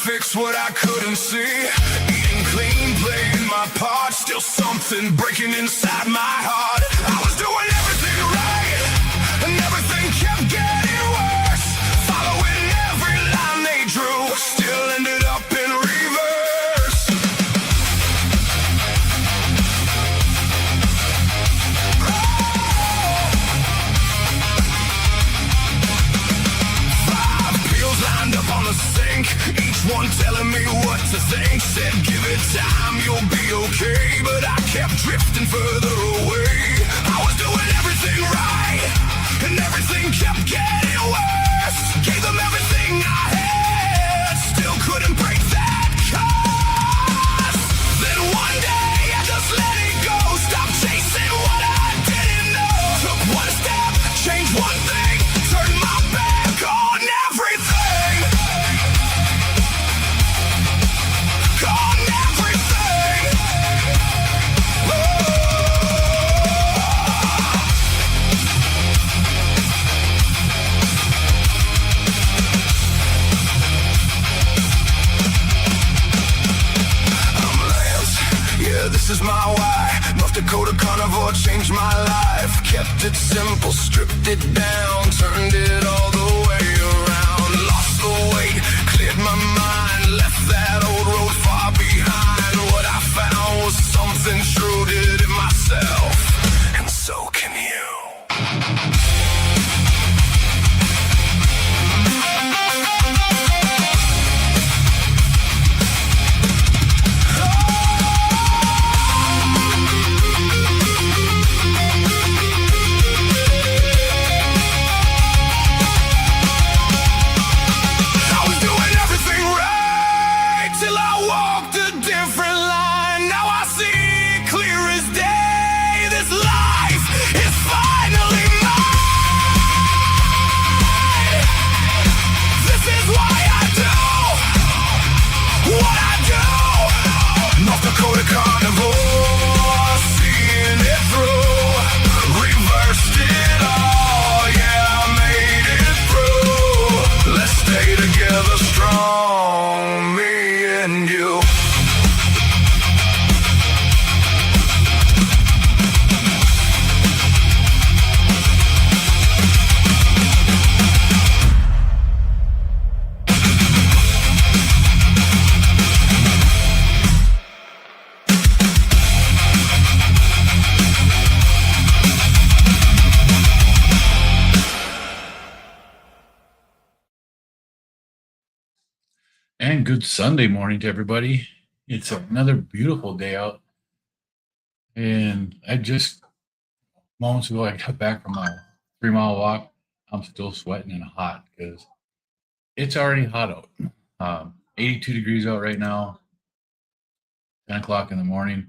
Fix what I couldn't see. Eating clean, playing my part. Still something breaking inside my heart. I was doing everything right, and everything kept getting worse. Following every line they drew, still ended up in reverse. Five pills lined up on the sink, each one telling me what to think. Said give it time, you'll be okay, but I kept drifting further away. I was doing everything right, and everything kept getting worse. Gave them everything I had, still couldn't break that curse. Then one day I just let it go, stopped chasing what I didn't know. Took one step, changed one thing, turned my back on everything. On everything. I'm Lance, yeah, this is my why. North Dakota Carnivore changed my life. Kept it simple, stripped it down, turned it all the way around. Lost the weight, cleared my mind, left that old road far behind. What I found was something true, did it myself, and so can you. Carnivore, seeing it through, reversed it all, yeah, I made it through. Let's stay together strong, me and you. And good Sunday morning to everybody. It's another beautiful day out. And I just, moments ago, I got back from my 3-mile walk. I'm still sweating and hot because it's already hot out. 82 degrees out right now, 10 o'clock in the morning.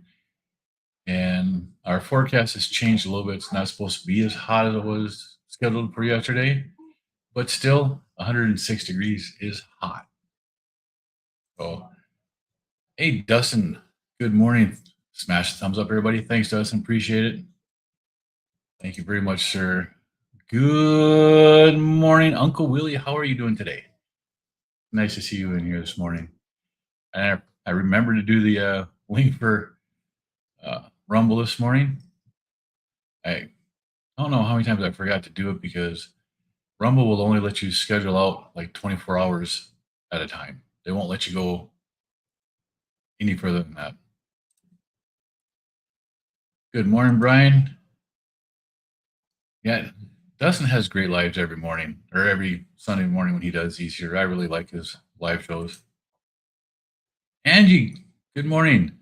And our forecast has changed a little bit. It's not supposed to be as hot as it was scheduled for yesterday, but still 106 degrees is hot. So, hey, Dustin, good morning. Smash the thumbs up, everybody. Thanks, Dustin. Appreciate it. Thank you very much, sir. Good morning, Uncle Willie. How are you doing today? Nice to see you in here this morning. And I remembered to do the link for Rumble this morning. I don't know how many times I forgot to do it because Rumble will only let you schedule out like 24 hours at a time. They won't let you go any further than that. Good morning, Brian. Yeah, Dustin has great lives every morning, or every Sunday morning when he does these here. I really like his live shows. Angie, good morning.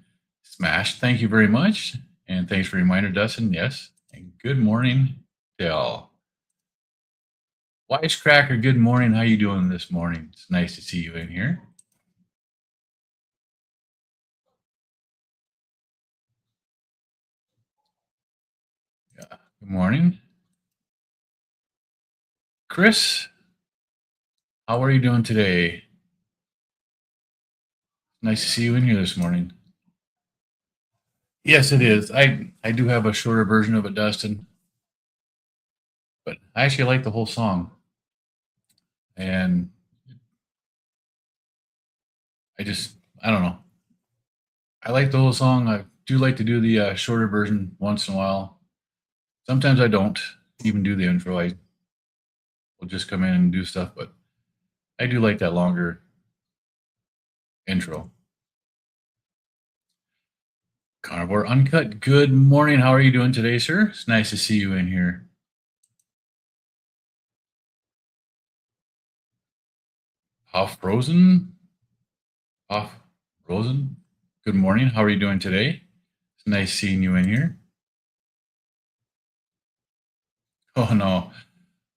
Smash, thank you very much. And thanks for the reminder, Dustin. Yes. And good morning, Dale. Wisecracker, good morning. How you doing this morning? It's nice to see you in here. Yeah. Good morning. Chris, how are you doing today? Nice to see you in here this morning. Yes, it is. I do have a shorter version of it, Dustin, but I actually like the whole song. And I don't know. I like the whole song. I do like to do the shorter version once in a while. Sometimes I don't even do the intro. I will just come in and do stuff, but I do like that longer intro. Carnivore Uncut, good morning. How are you doing today, sir? It's nice to see you in here. Off Frozen? Off Rosen? Good morning. How are you doing today? It's nice seeing you in here. Oh no.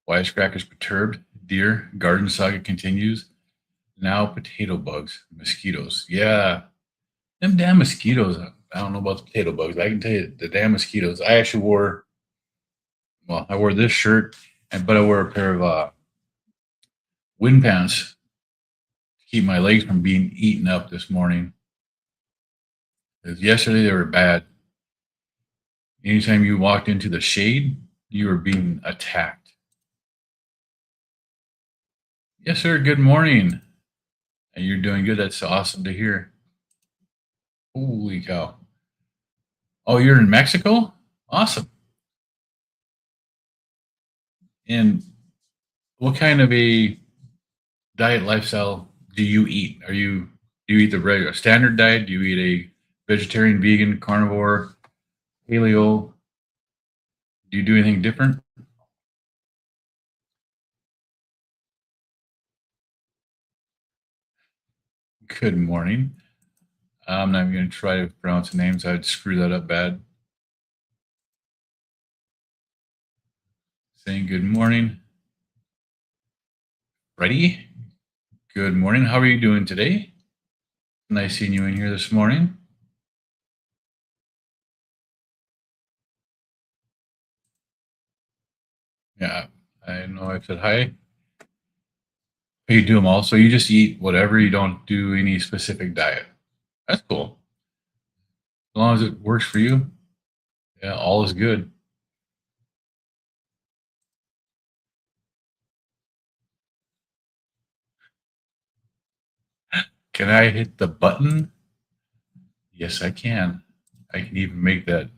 Wisecrackers perturbed. Deer. Garden saga continues. Now potato bugs. Mosquitoes. Yeah. Them damn mosquitoes. I don't know about the potato bugs. I can tell you the damn mosquitoes. I actually wore this shirt, but I wore a pair of wind pants to keep my legs from being eaten up this morning. 'Cause yesterday they were bad. Anytime you walked into the shade, you were being attacked. Yes, sir. Good morning. And you're doing good. That's awesome to hear. Holy cow. Oh, you're in Mexico? Awesome. And what kind of a diet lifestyle do you eat? Do you eat the regular standard diet? Do you eat a vegetarian, vegan, carnivore, paleo? Do you do anything different? Good morning. I'm not even going to try to pronounce the names. I'd screw that up bad. Saying good morning. Ready? Good morning. How are you doing today? Nice seeing you in here this morning. Yeah, I know I said hi. You do them all. So you just eat whatever. You don't do any specific diet. That's cool. As long as it works for you, yeah, all is good. Can I hit the button? Yes, I can. I can even make that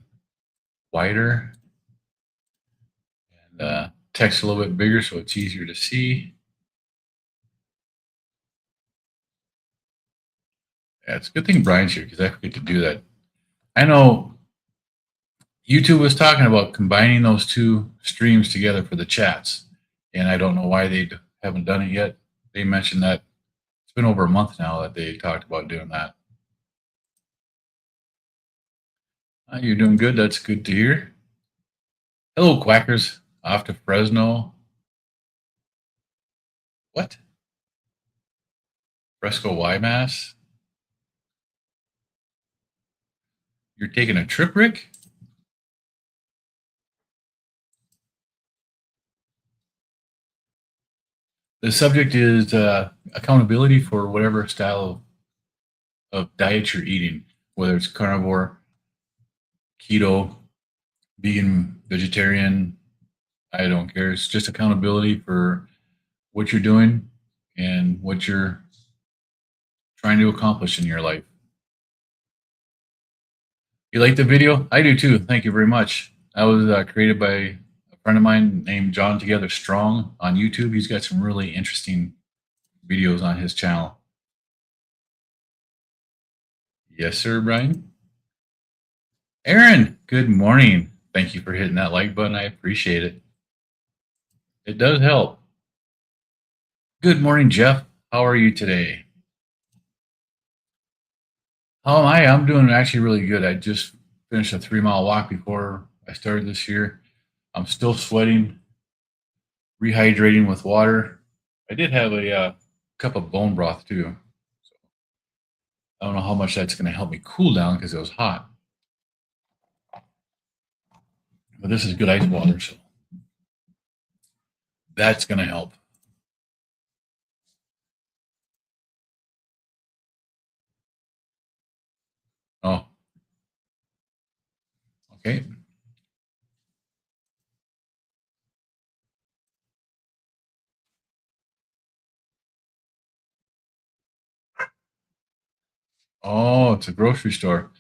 wider and text a little bit bigger so it's easier to see. Yeah, it's a good thing Brian's here because I forget to do that. I know YouTube was talking about combining those two streams together for the chats, and I don't know why they haven't done it yet. They mentioned that it's been over a month now that they talked about doing that. You're doing good. That's good to hear. Hello, Quackers. Off to Fresno. What? Fresco YMass? You're taking a trip, Rick? The subject is accountability for whatever style of diet you're eating, whether it's carnivore, keto, vegan, vegetarian. I don't care. It's just accountability for what you're doing and what you're trying to accomplish in your life. You like the video? I do too. Thank you very much. That was created by a friend of mine named John Together Strong on YouTube. He's got some really interesting videos on his channel. Yes, sir, Brian. Aaron, good morning. Thank you for hitting that like button. I appreciate it. It does help. Good morning, Jeff. How are you today? How am I? I'm doing actually really good. I just finished a 3-mile walk before I started this year. I'm still sweating. rehydrating with water. I did have a cup of bone broth too. So I don't know how much that's going to help me cool down because it was hot. But this is good ice water, so that's going to help. Oh, okay. Oh, it's a grocery store.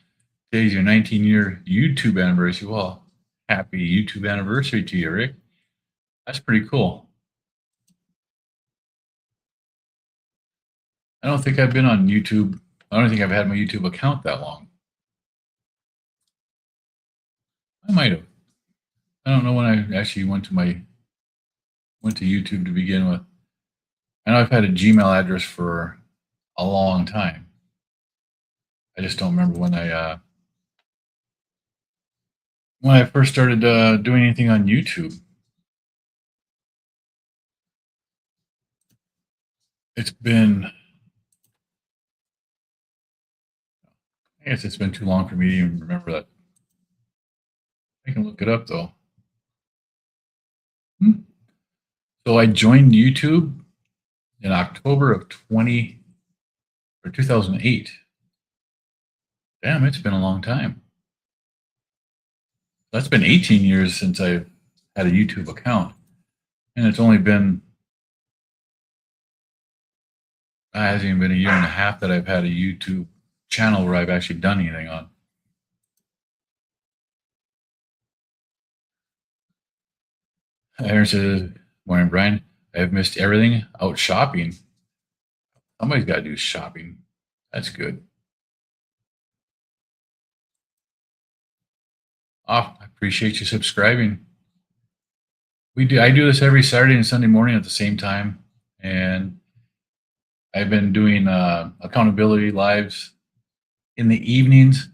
Today's your 19-year YouTube anniversary. Well, happy YouTube anniversary to you, Rick. That's pretty cool. I don't think I've been on YouTube. I don't think I've had my YouTube account that long. I might have. I don't know when I actually went to YouTube to begin with. I know I've had a Gmail address for a long time. I just don't remember when I first started doing anything on YouTube. It's been, I guess it's been too long for me to even remember that. I can look it up though. So I joined YouTube in October of 2008. Damn, it's been a long time. That's been 18 years since I've had a YouTube account. And it's only been, it hasn't even been a year and a half that I've had a YouTube channel where I've actually done anything on. Aaron says, morning, Brian. I've missed everything out shopping. Somebody's got to do shopping. That's good. Oh, I appreciate you subscribing. I do this every Saturday and Sunday morning at the same time. And I've been doing accountability lives in the evenings,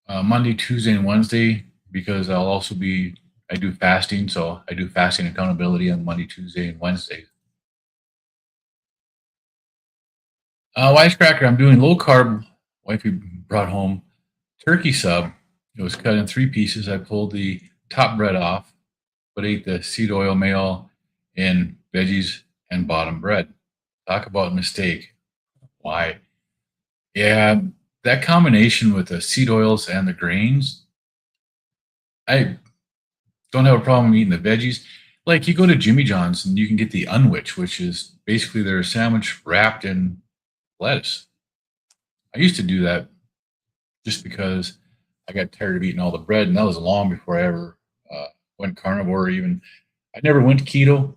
Monday, Tuesday, and Wednesday, because I do fasting. So I do fasting accountability on Monday, Tuesday, and Wednesday. Wisecracker, I'm doing low carb. Wifey brought home turkey sub. It was cut in 3 pieces. I pulled the top bread off, but ate the seed oil, meal, and veggies and bottom bread. Talk about mistake. Why? Yeah, that combination with the seed oils and the grains, I don't have a problem eating the veggies. Like you go to Jimmy John's and you can get the unwich, which is basically their sandwich wrapped in lettuce. I used to do that just because I got tired of eating all the bread, and that was long before I ever went carnivore. Even I never went keto.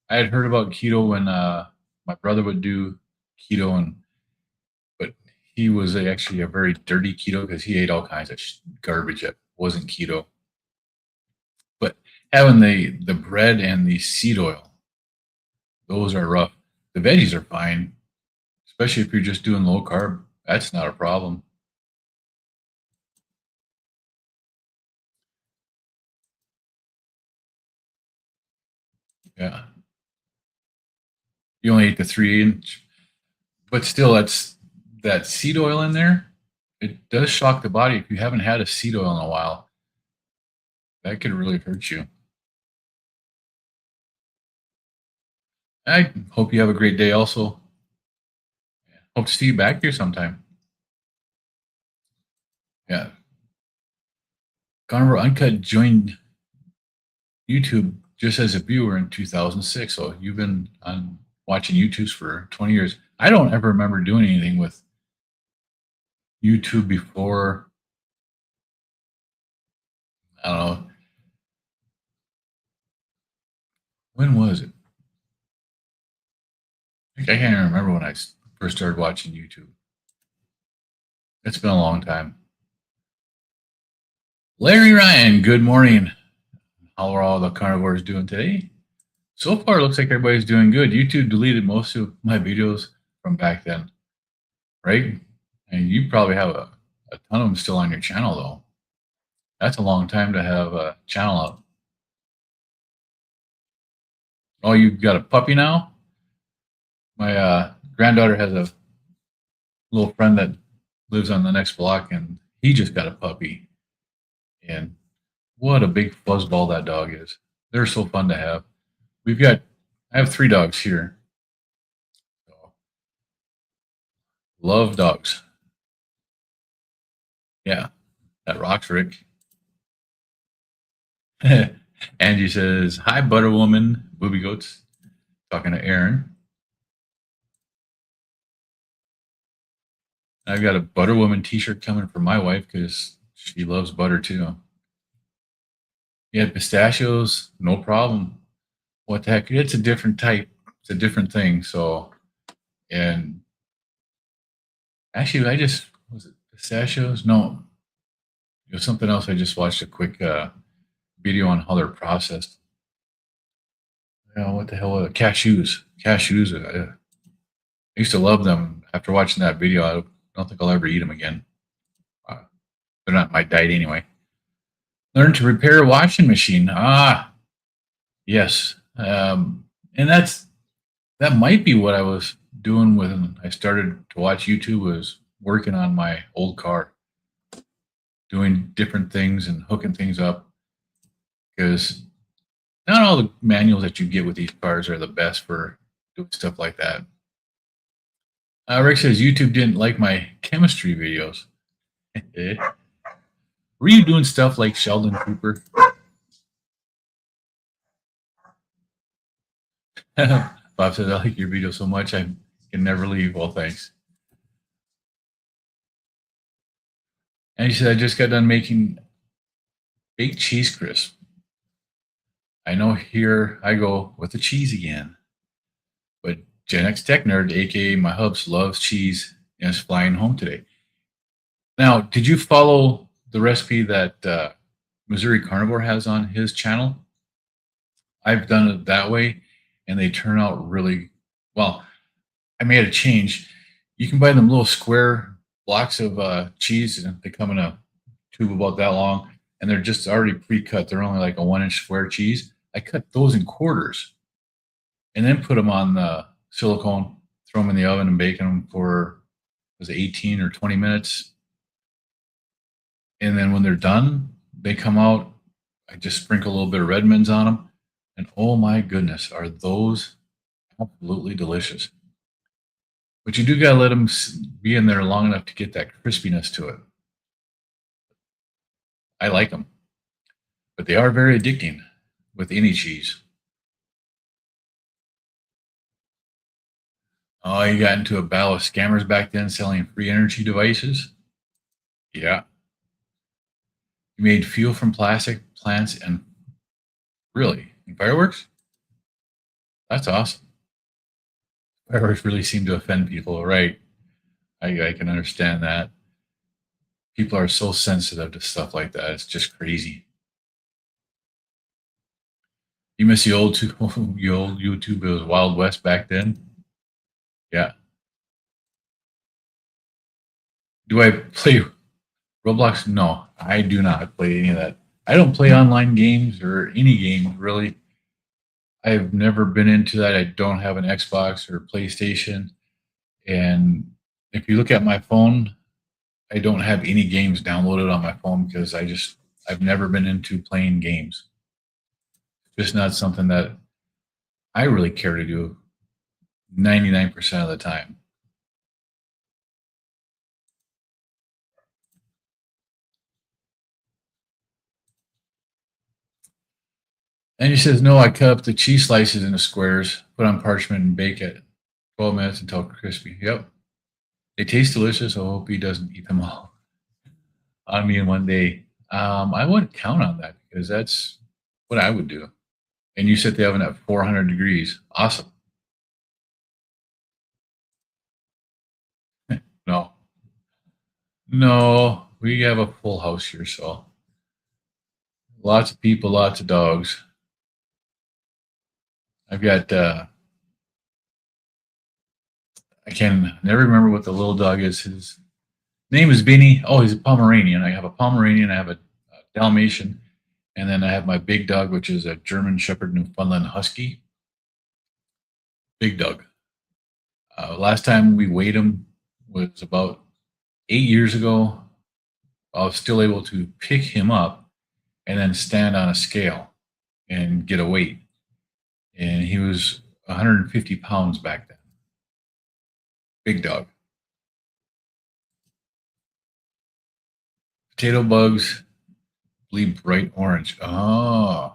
I had heard about keto when my brother would do keto, but he was actually a very dirty keto because he ate all kinds of garbage that wasn't keto. But having the bread and the seed oil, those are rough. The veggies are fine, especially if you're just doing low carb. That's not a problem. Yeah. You only ate the 3-inch, but still, that seed oil in there. It does shock the body. If you haven't had a seed oil in a while, that could really hurt you. I hope you have a great day also. Hope to see you back here sometime. Yeah. Carnivore Uncut joined YouTube just as a viewer in 2006. So you've been on watching YouTubes for 20 years. I don't ever remember doing anything with YouTube before. I don't know. When was it? I can't even remember when I first started watching YouTube. It's been a long time. Larry Ryan, good morning. How are all the carnivores doing today? So far, it looks like everybody's doing good. YouTube deleted most of my videos from back then, right? And you probably have a ton of them still on your channel, though. That's a long time to have a channel up. Oh, you've got a puppy now? My granddaughter has a little friend that lives on the next block, and he just got a puppy. And what a big fuzzball that dog is. They're so fun to have. I have 3 dogs here. So, love dogs. Yeah, that rocks, Rick. Angie says, "Hi, Butter Woman, Booby Goats." Talking to Aaron. I've got a Butter Woman T-shirt coming for my wife because she loves butter too. Yeah, pistachios, no problem. What the heck? It's a different type. It's a different thing. So, and actually, was it pistachios? No, it was something else. I just watched a quick video on how they're processed. What the hell? Cashews. Cashews. I used to love them. After watching that video, I don't think I'll ever eat them again. Uh, they're not my diet anyway. Learn to repair a washing machine. Ah, yes. And that might be what I was doing when I started to watch YouTube, was working on my old car, doing different things and hooking things up, because not all the manuals that you get with these cars are the best for doing stuff like that. Rick says YouTube didn't like my chemistry videos. Were you doing stuff like Sheldon Cooper? Bob says, "I like your video so much I can never leave." Well, thanks. And he said, "I just got done making baked cheese crisp. I know, here I go with the cheese again. But Gen X Tech Nerd, aka my hubs, loves cheese and is flying home today." Now, did you follow the recipe that Missouri Carnivore has on his channel? I've done it that way, and they turn out really well. I made a change. You can buy them little square blocks of cheese, and they come in a tube about that long, and they're just already pre-cut. They're only like a 1-inch square cheese. I cut those in quarters, and then put them on the silicone, throw them in the oven, and bake them for, was it 18 or 20 minutes? And then when they're done, they come out. I just sprinkle a little bit of Redmonds on them, and oh my goodness, are those absolutely delicious. But you do got to let them be in there long enough to get that crispiness to it. I like them, but they are very addicting with any cheese. Oh, you got into a battle of scammers back then selling free energy devices? Yeah. You made fuel from plastic, plants, and really, and fireworks? That's awesome. Fireworks really seem to offend people, right? I can understand that. People are so sensitive to stuff like that. It's just crazy. You miss the old YouTube. It was Wild West back then. Yeah. Do I play Roblox? No, I do not play any of that. I don't play online games or any games really. I've never been into that. I don't have an Xbox or PlayStation. And if you look at my phone, I don't have any games downloaded on my phone because I've never been into playing games. It's just not something that I really care to do 99% of the time. And he says, "No, I cut up the cheese slices into squares, put on parchment, and bake it 12 minutes until crispy." Yep. They taste delicious. I hope he doesn't eat them all on me in one day. I wouldn't count on that because that's what I would do. And you set the oven at 400 degrees. Awesome. No, no, we have a full house here, so lots of people, lots of dogs. I've got, I can never remember what the little dog is. His name is Beanie. Oh, he's a Pomeranian. I have a Pomeranian, I have a Dalmatian, and then I have my big dog, which is a German Shepherd Newfoundland Husky. Big Doug. Last time we weighed him was about 8 years ago. I was still able to pick him up and then stand on a scale and get a weight. And he was 150 pounds back then. Big Dog. Potato bugs bleed bright orange. Oh,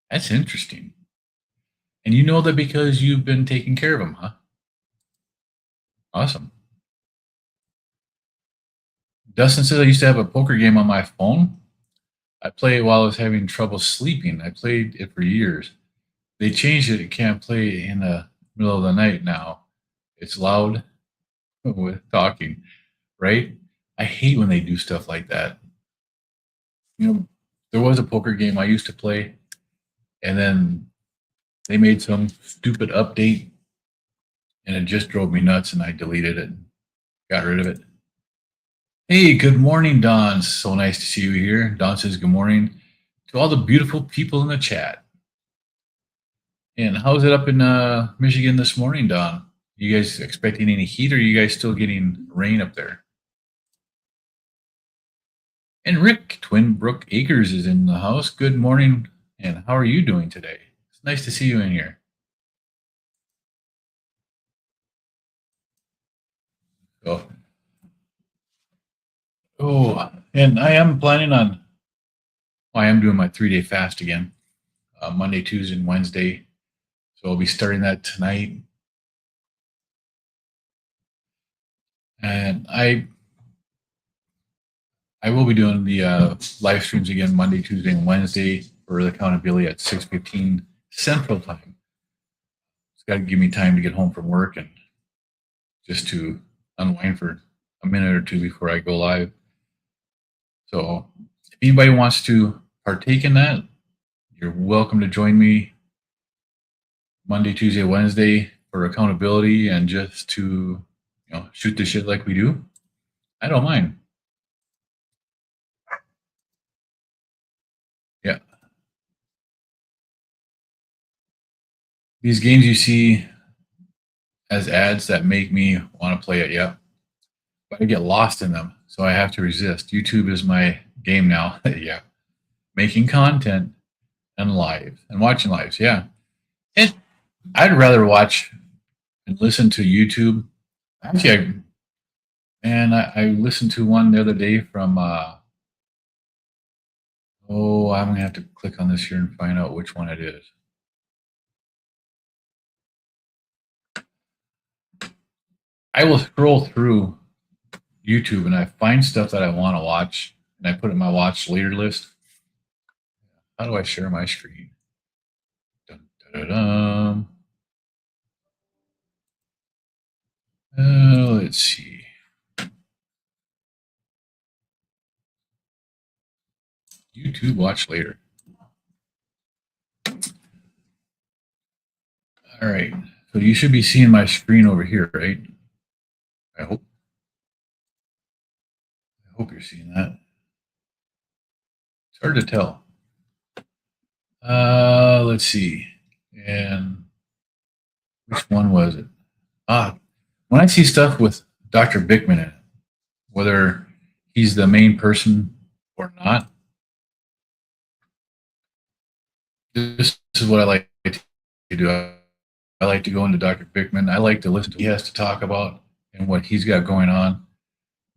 that's interesting. And you know that because you've been taking care of them, huh? Awesome. Dustin says I used to have a poker game on my phone. I play it while I was having trouble sleeping. I played it for years. They changed it. You can't play in the middle of the night now. It's loud with talking, right? I hate when they do stuff like that. You know, there was a poker game I used to play, and then they made some stupid update, and it just drove me nuts, and I deleted it and got rid of it. Hey, good morning, Don. So nice to see you here. Don says good morning to all the beautiful people in the chat. And how's it up in Michigan this morning, Don? You guys expecting any heat, or are you guys still getting rain up there? And Rick, Twin Brook Acres, is in the house. Good morning, and how are you doing today? It's nice to see you in here. And I am planning on, I am doing my 3-day fast again, Monday, Tuesday, and Wednesday. So I'll be starting that tonight. And I will be doing the live streams again Monday, Tuesday, and Wednesday for the accountability at 6:15 Central Time. It's got to give me time to get home from work and just to unwind for a minute or two before I go live. So if anybody wants to partake in that, you're welcome to join me Monday, Tuesday, Wednesday for accountability and just to shoot the shit like we do. I don't mind. Yeah. These games you see as ads that make me want to play it, yeah. But I get lost in them, so I have to resist. YouTube is my game now. Yeah. Making content and live and watching lives, yeah. And I'd rather watch and listen to YouTube. Actually, I listened to one the other day from I'm gonna have to click on this here and find out which one it is. I will scroll through YouTube and I find stuff that I want to watch and I put it in my watch later list. How do I share my screen? Dun, dun, dun, dun. Let's see. YouTube watch later. All right. So you should be seeing my screen over here, right? I hope you're seeing that. It's hard to tell. Let's see. And which one was it? When I see stuff with Dr. Bickman in it, whether he's the main person or not, this is what I like to do. I like to go into Dr. Bickman. I like to listen to what he has to talk about and what he's got going on.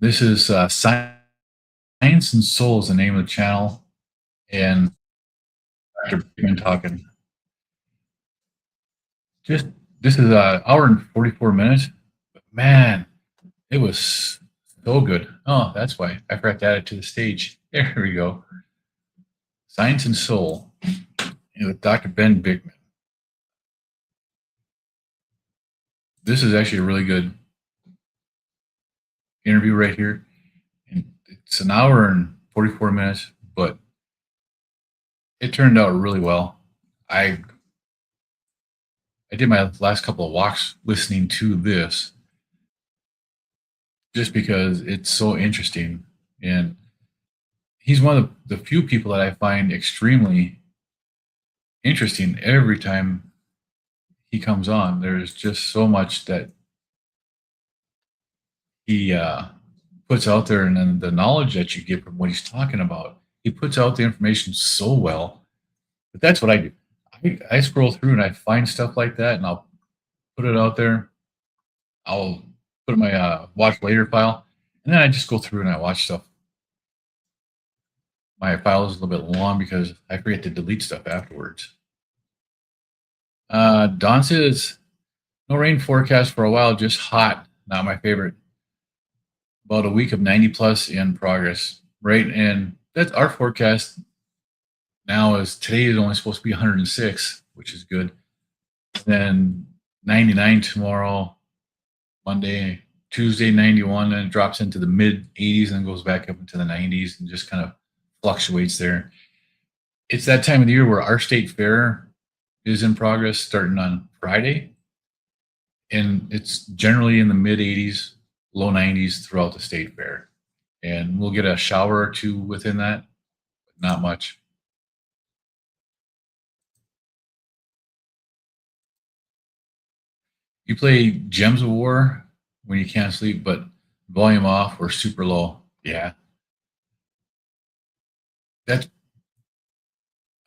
This is Science and Soul is the name of the channel, and Dr. Bickman talking. This is an hour and 44 minutes. But man, it was so good. Oh, that's why I forgot to add it to the stage. There we go. Science and Soul with Dr. Ben Bickman. This is actually a really good interview right here. And it's an hour and 44 minutes, but it turned out really well. I did my last couple of walks listening to this just because it's so interesting. And he's one of the few people that I find extremely interesting every time he comes on, there's just so much that he puts out there, and then the knowledge that you get from what he's talking about. He puts out the information so well. But that's what I do. I scroll through and I find stuff like that, and I'll put it out there. I'll put in my watch later file, and then I just go through and I watch stuff. My file is a little bit long because I forget to delete stuff afterwards. Don says, no rain forecast for a while, just hot. Not my favorite. About a week of 90 plus in progress, right? And that's our forecast now. Is today is only supposed to be 106, which is good. Then 99 tomorrow, Monday, Tuesday 91, and it drops into the mid 80s and goes back up into the 90s and just kind of fluctuates there. It's that time of the year where our state fair is in progress starting on Friday, and it's generally in the mid 80s, low 90s throughout the state fair. And we'll get a shower or two within that, but not much. You play Gems of War when you can't sleep, but volume off or super low. Yeah. That's,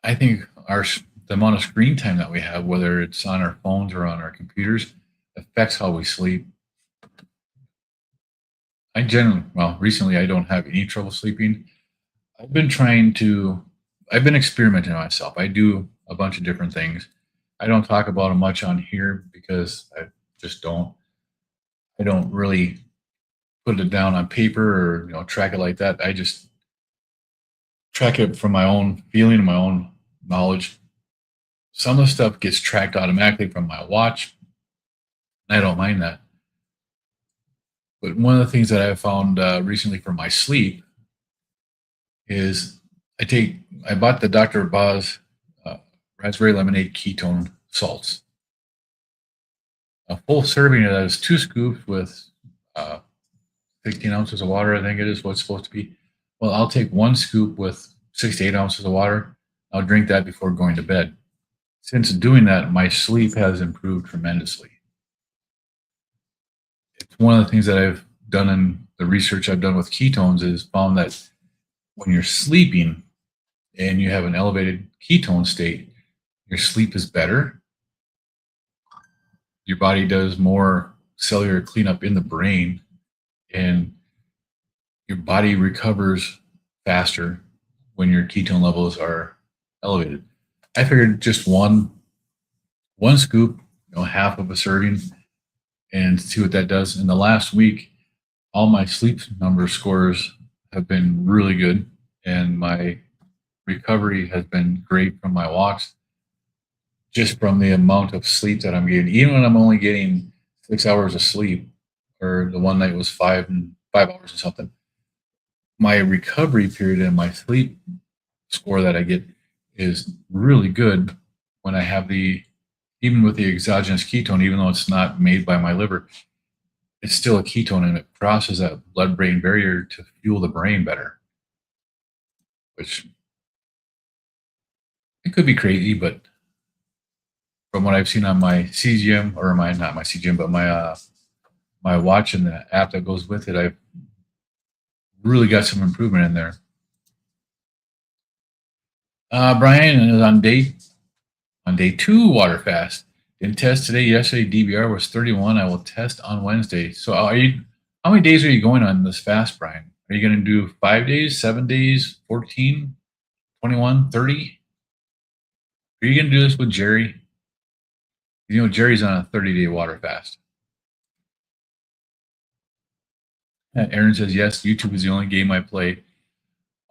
I think the amount of screen time that we have, whether it's on our phones or on our computers, affects how we sleep. Recently I don't have any trouble sleeping. I've been experimenting on myself. I do a bunch of different things. I don't talk about them much on here because I don't really put it down on paper or track it like that. I just track it from my own feeling and my own knowledge. Some of the stuff gets tracked automatically from my watch. I don't mind that. But one of the things that I found recently for my sleep is I bought the Dr. Boz raspberry lemonade ketone salts. A full serving of that is 2 scoops with 16 ounces of water, I think it is what's supposed to be. Well, I'll take 1 scoop with 6 to 8 ounces of water. I'll drink that before going to bed. Since doing that, my sleep has improved tremendously. It's one of the things that I've done in the research I've done with ketones is found that when you're sleeping and you have an elevated ketone state, your sleep is better. Your body does more cellular cleanup in the brain, and your body recovers faster when your ketone levels are elevated. I figured just one scoop, half of a serving, and see what that does. In the last week, all my sleep number scores have been really good, and my recovery has been great from my walks, just from the amount of sleep that I'm getting. Even when I'm only getting 6 hours of sleep, or the one night was 5 hours or something, my recovery period and my sleep score that I get is really good when I have even with the exogenous ketone, even though it's not made by my liver, it's still a ketone and it crosses that blood-brain barrier to fuel the brain better. Which, it could be crazy, but from what I've seen on my CGM, or not my CGM, but my watch and the app that goes with it, I've really got some improvement in there. Brian is on day 2 water fast. Didn't test today. Yesterday DBR was 31. I will test on Wednesday. So how many days are you going on this fast, Brian? Are you going to do 5 days, 7 days, 14, 21, 30? Are you going to do this with Jerry? Jerry's on a 30-day water fast. Aaron says, yes, YouTube is the only game I play.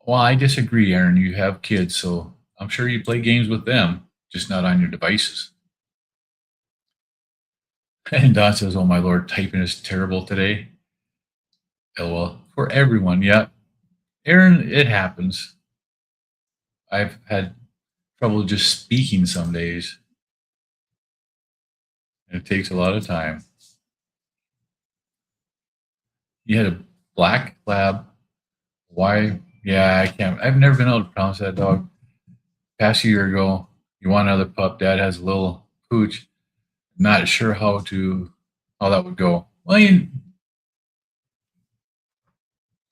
Well, I disagree, Aaron. You have kids, so I'm sure you play games with them, just not on your devices. And Don says, oh my Lord, typing is terrible today. LOL. For everyone, yeah. Aaron, it happens. I've had trouble just speaking some days. It takes a lot of time. You had a black lab. Why? Yeah, I can't. I've never been able to pronounce that dog. Past a year ago, you want another pup. Dad has a little pooch. Not sure how that would go. Well,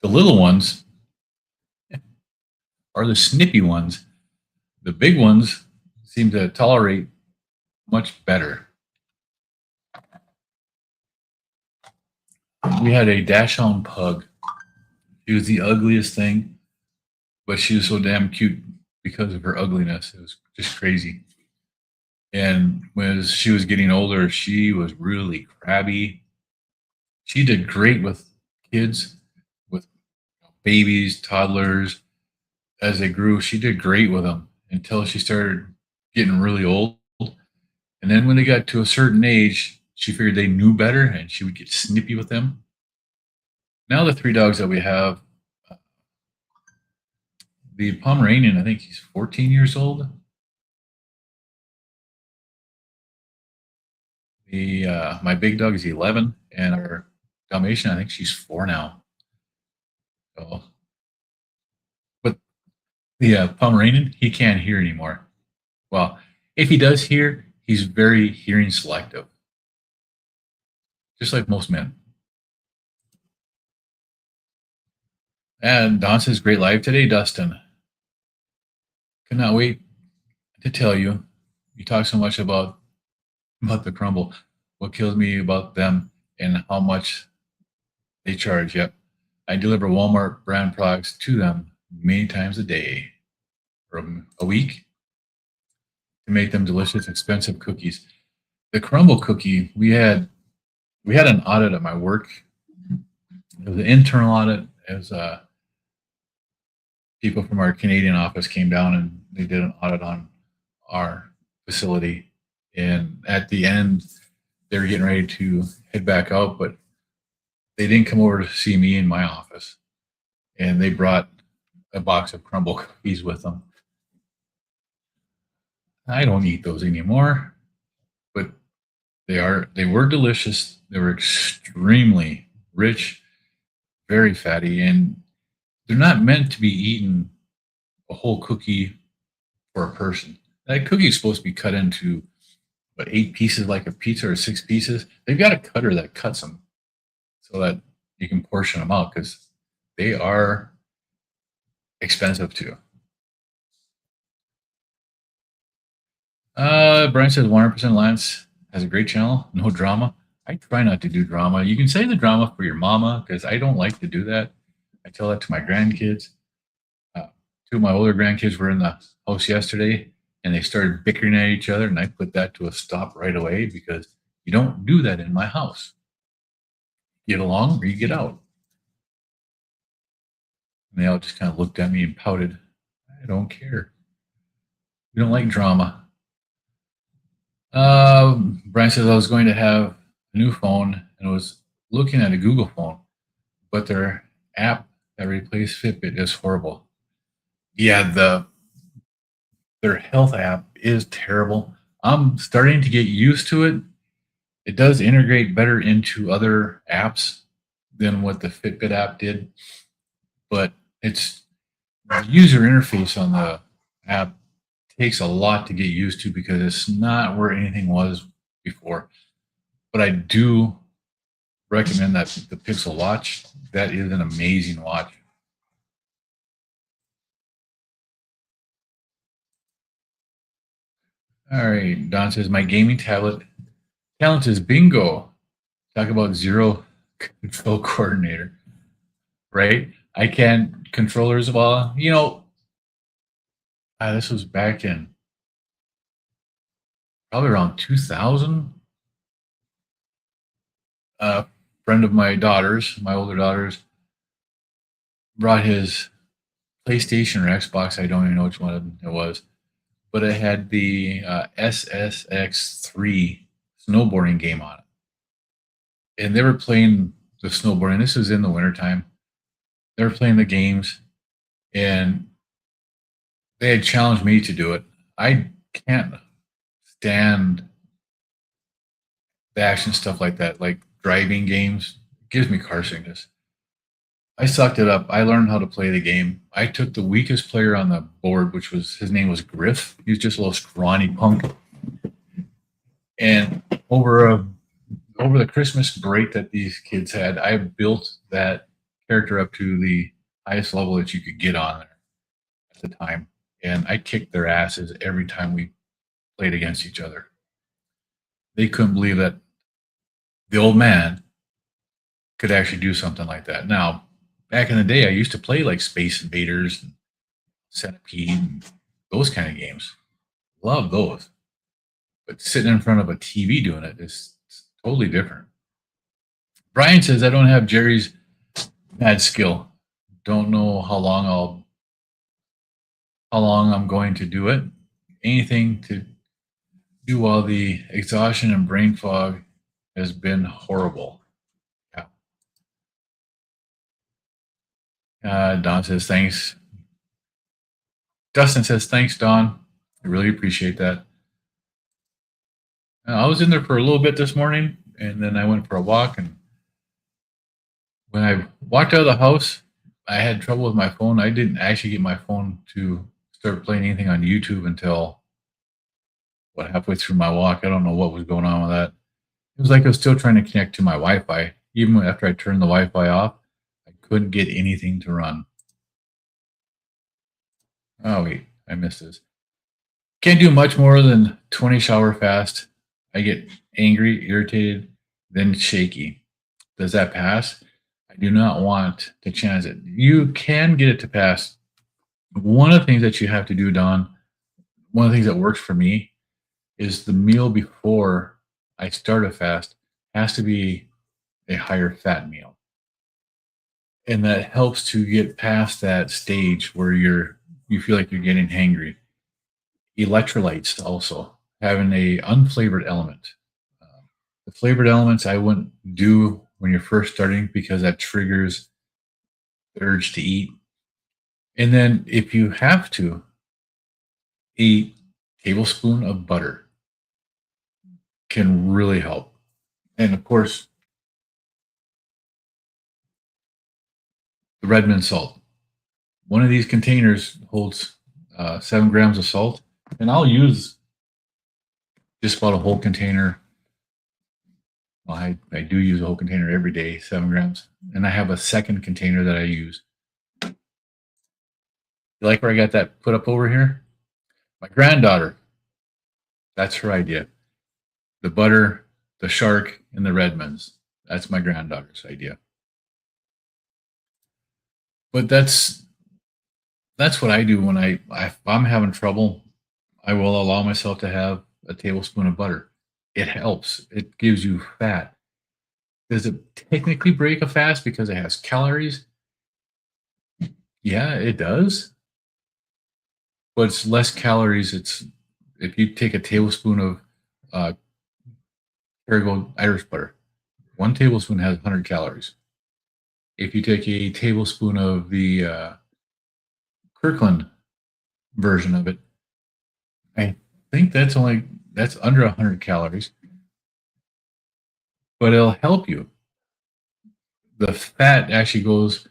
the little ones are the snippy ones. The big ones seem to tolerate much better. We had a Dachshund pug. She was the ugliest thing, but she was so damn cute because of her ugliness. It was just crazy. And as she was getting older, she was really crabby. She did great with kids, with babies, toddlers. As they grew, she did great with them until she started getting really old. And then when they got to a certain age, she figured they knew better and she would get snippy with them. Now the 3 dogs that we have, the Pomeranian, I think he's 14 years old. My big dog is 11, and our Dalmatian, I think she's 4 now. So, but the Pomeranian, he can't hear anymore. Well, if he does hear, he's very hearing selective, just like most men. And Don says, "Great live today, Dustin. Could not wait to tell you. You talk so much about the crumble. What kills me about them and how much they charge. Yep. I deliver Walmart brand products to them many times a day or a week to make them delicious, expensive cookies. The crumble cookie, we had an audit at my work. It was an internal audit. It was people from our Canadian office came down and they did an audit on our facility. And at the end, they were getting ready to head back out, but they didn't come over to see me in my office. And they brought a box of crumble cookies with them. I don't eat those anymore, but they were delicious. They were extremely rich, very fatty, and they're not meant to be eaten a whole cookie for a person. That cookie is supposed to be cut into 8 pieces like a pizza or 6 pieces. They've got a cutter that cuts them so that you can portion them out because they are expensive too. Brian says 100% Lance has a great channel, no drama. I try not to do drama. You can say the drama for your mama because I don't like to do that. I tell that to my grandkids. 2 of my older grandkids were in the house yesterday and they started bickering at each other, and I put that to a stop right away because you don't do that in my house. Get along or you get out. And they all just kind of looked at me and pouted. I don't care. We don't like drama. Brian says I was going to have a new phone and was looking at a Google phone, but their app that replaced Fitbit is horrible. Yeah, their health app is terrible. I'm starting to get used to it. It does integrate better into other apps than what the Fitbit app did, but it's the user interface on the app takes a lot to get used to because it's not where anything was before. But I do recommend that the Pixel Watch. That is an amazing watch. All right, Don says my gaming talent is bingo. Talk about zero control coordinator, right? I can't controllers. Well, this was back in probably around 2000. A friend of my daughter's, my older daughter's, brought his PlayStation or Xbox. I don't even know which one it was, but it had the SSX3 snowboarding game on it. And they were playing the snowboarding. This was in the wintertime. They were playing the games, and they had challenged me to do it. I can't stand the action stuff like that, like driving games. It gives me car sickness. I sucked it up. I learned how to play the game. I took the weakest player on the board, his name was Griff. He was just a little scrawny punk. And over the Christmas break that these kids had, I built that character up to the highest level that you could get on there at the time, and I kicked their asses every time we played against each other. They couldn't believe that the old man could actually do something like that. Now, back in the day, I used to play like Space Invaders, and Centipede, and those kind of games. Love those. But sitting in front of a TV doing it is totally different. Brian says, I don't have Jerry's mad skill. Don't know how long I'm going to do it. Anything to do while the exhaustion and brain fog has been horrible. Yeah. Don says, thanks. Dustin says, thanks, Don. I really appreciate that. I was in there for a little bit this morning, and then I went for a walk. And when I walked out of the house, I had trouble with my phone. I didn't actually get my phone to start playing anything on YouTube until halfway through my walk. I don't know what was going on with that. It was like I was still trying to connect to my Wi-Fi. Even after I turned the Wi-Fi off, I couldn't get anything to run. Oh, wait, I missed this. Can't do much more than 20 shower fast. I get angry, irritated, then shaky. Does that pass? I do not want to chance it. You can get it to pass. One of the things that you have to do, Don, one of the things that works for me is the meal before I start a fast has to be a higher fat meal. And that helps to get past that stage where you feel like you're getting hangry. Electrolytes also, having a unflavored element. The flavored elements I wouldn't do when you're first starting because that triggers the urge to eat. And then if you have to, a tablespoon of butter can really help. And of course, the Redmond salt. One of these containers holds 7 grams of salt, and I'll use just about a whole container. Well, I do use a whole container every day, 7 grams. And I have a second container that I use. You like where I got that put up over here? My granddaughter, that's her idea. The butter, the shark, and the Redmonds. That's my granddaughter's idea. But that's what I do when if I'm having trouble. I will allow myself to have a tablespoon of butter. It helps. It gives you fat. Does it technically break a fast because it has calories? Yeah, it does. But it's less calories. If you take a tablespoon of Kerrygold Irish butter, 1 tablespoon has 100 calories. If you take a tablespoon of the Kirkland version of it, I think that's under 100 calories, but it'll help you. The fat actually goes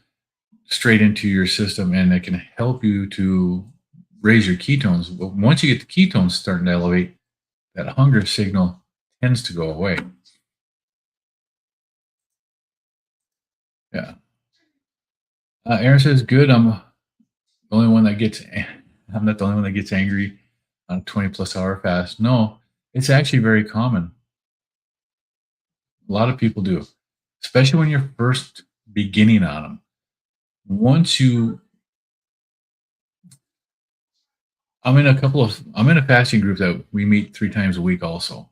straight into your system, and it can help you to raise your ketones. But once you get the ketones starting to elevate, that hunger signal tends to go away. Yeah. Aaron says, good. I'm not the only one that gets angry on a 20+ hour fast. No, it's actually very common. A lot of people do, especially when you're first beginning on them. I'm in a fasting group that we meet 3 times a week also,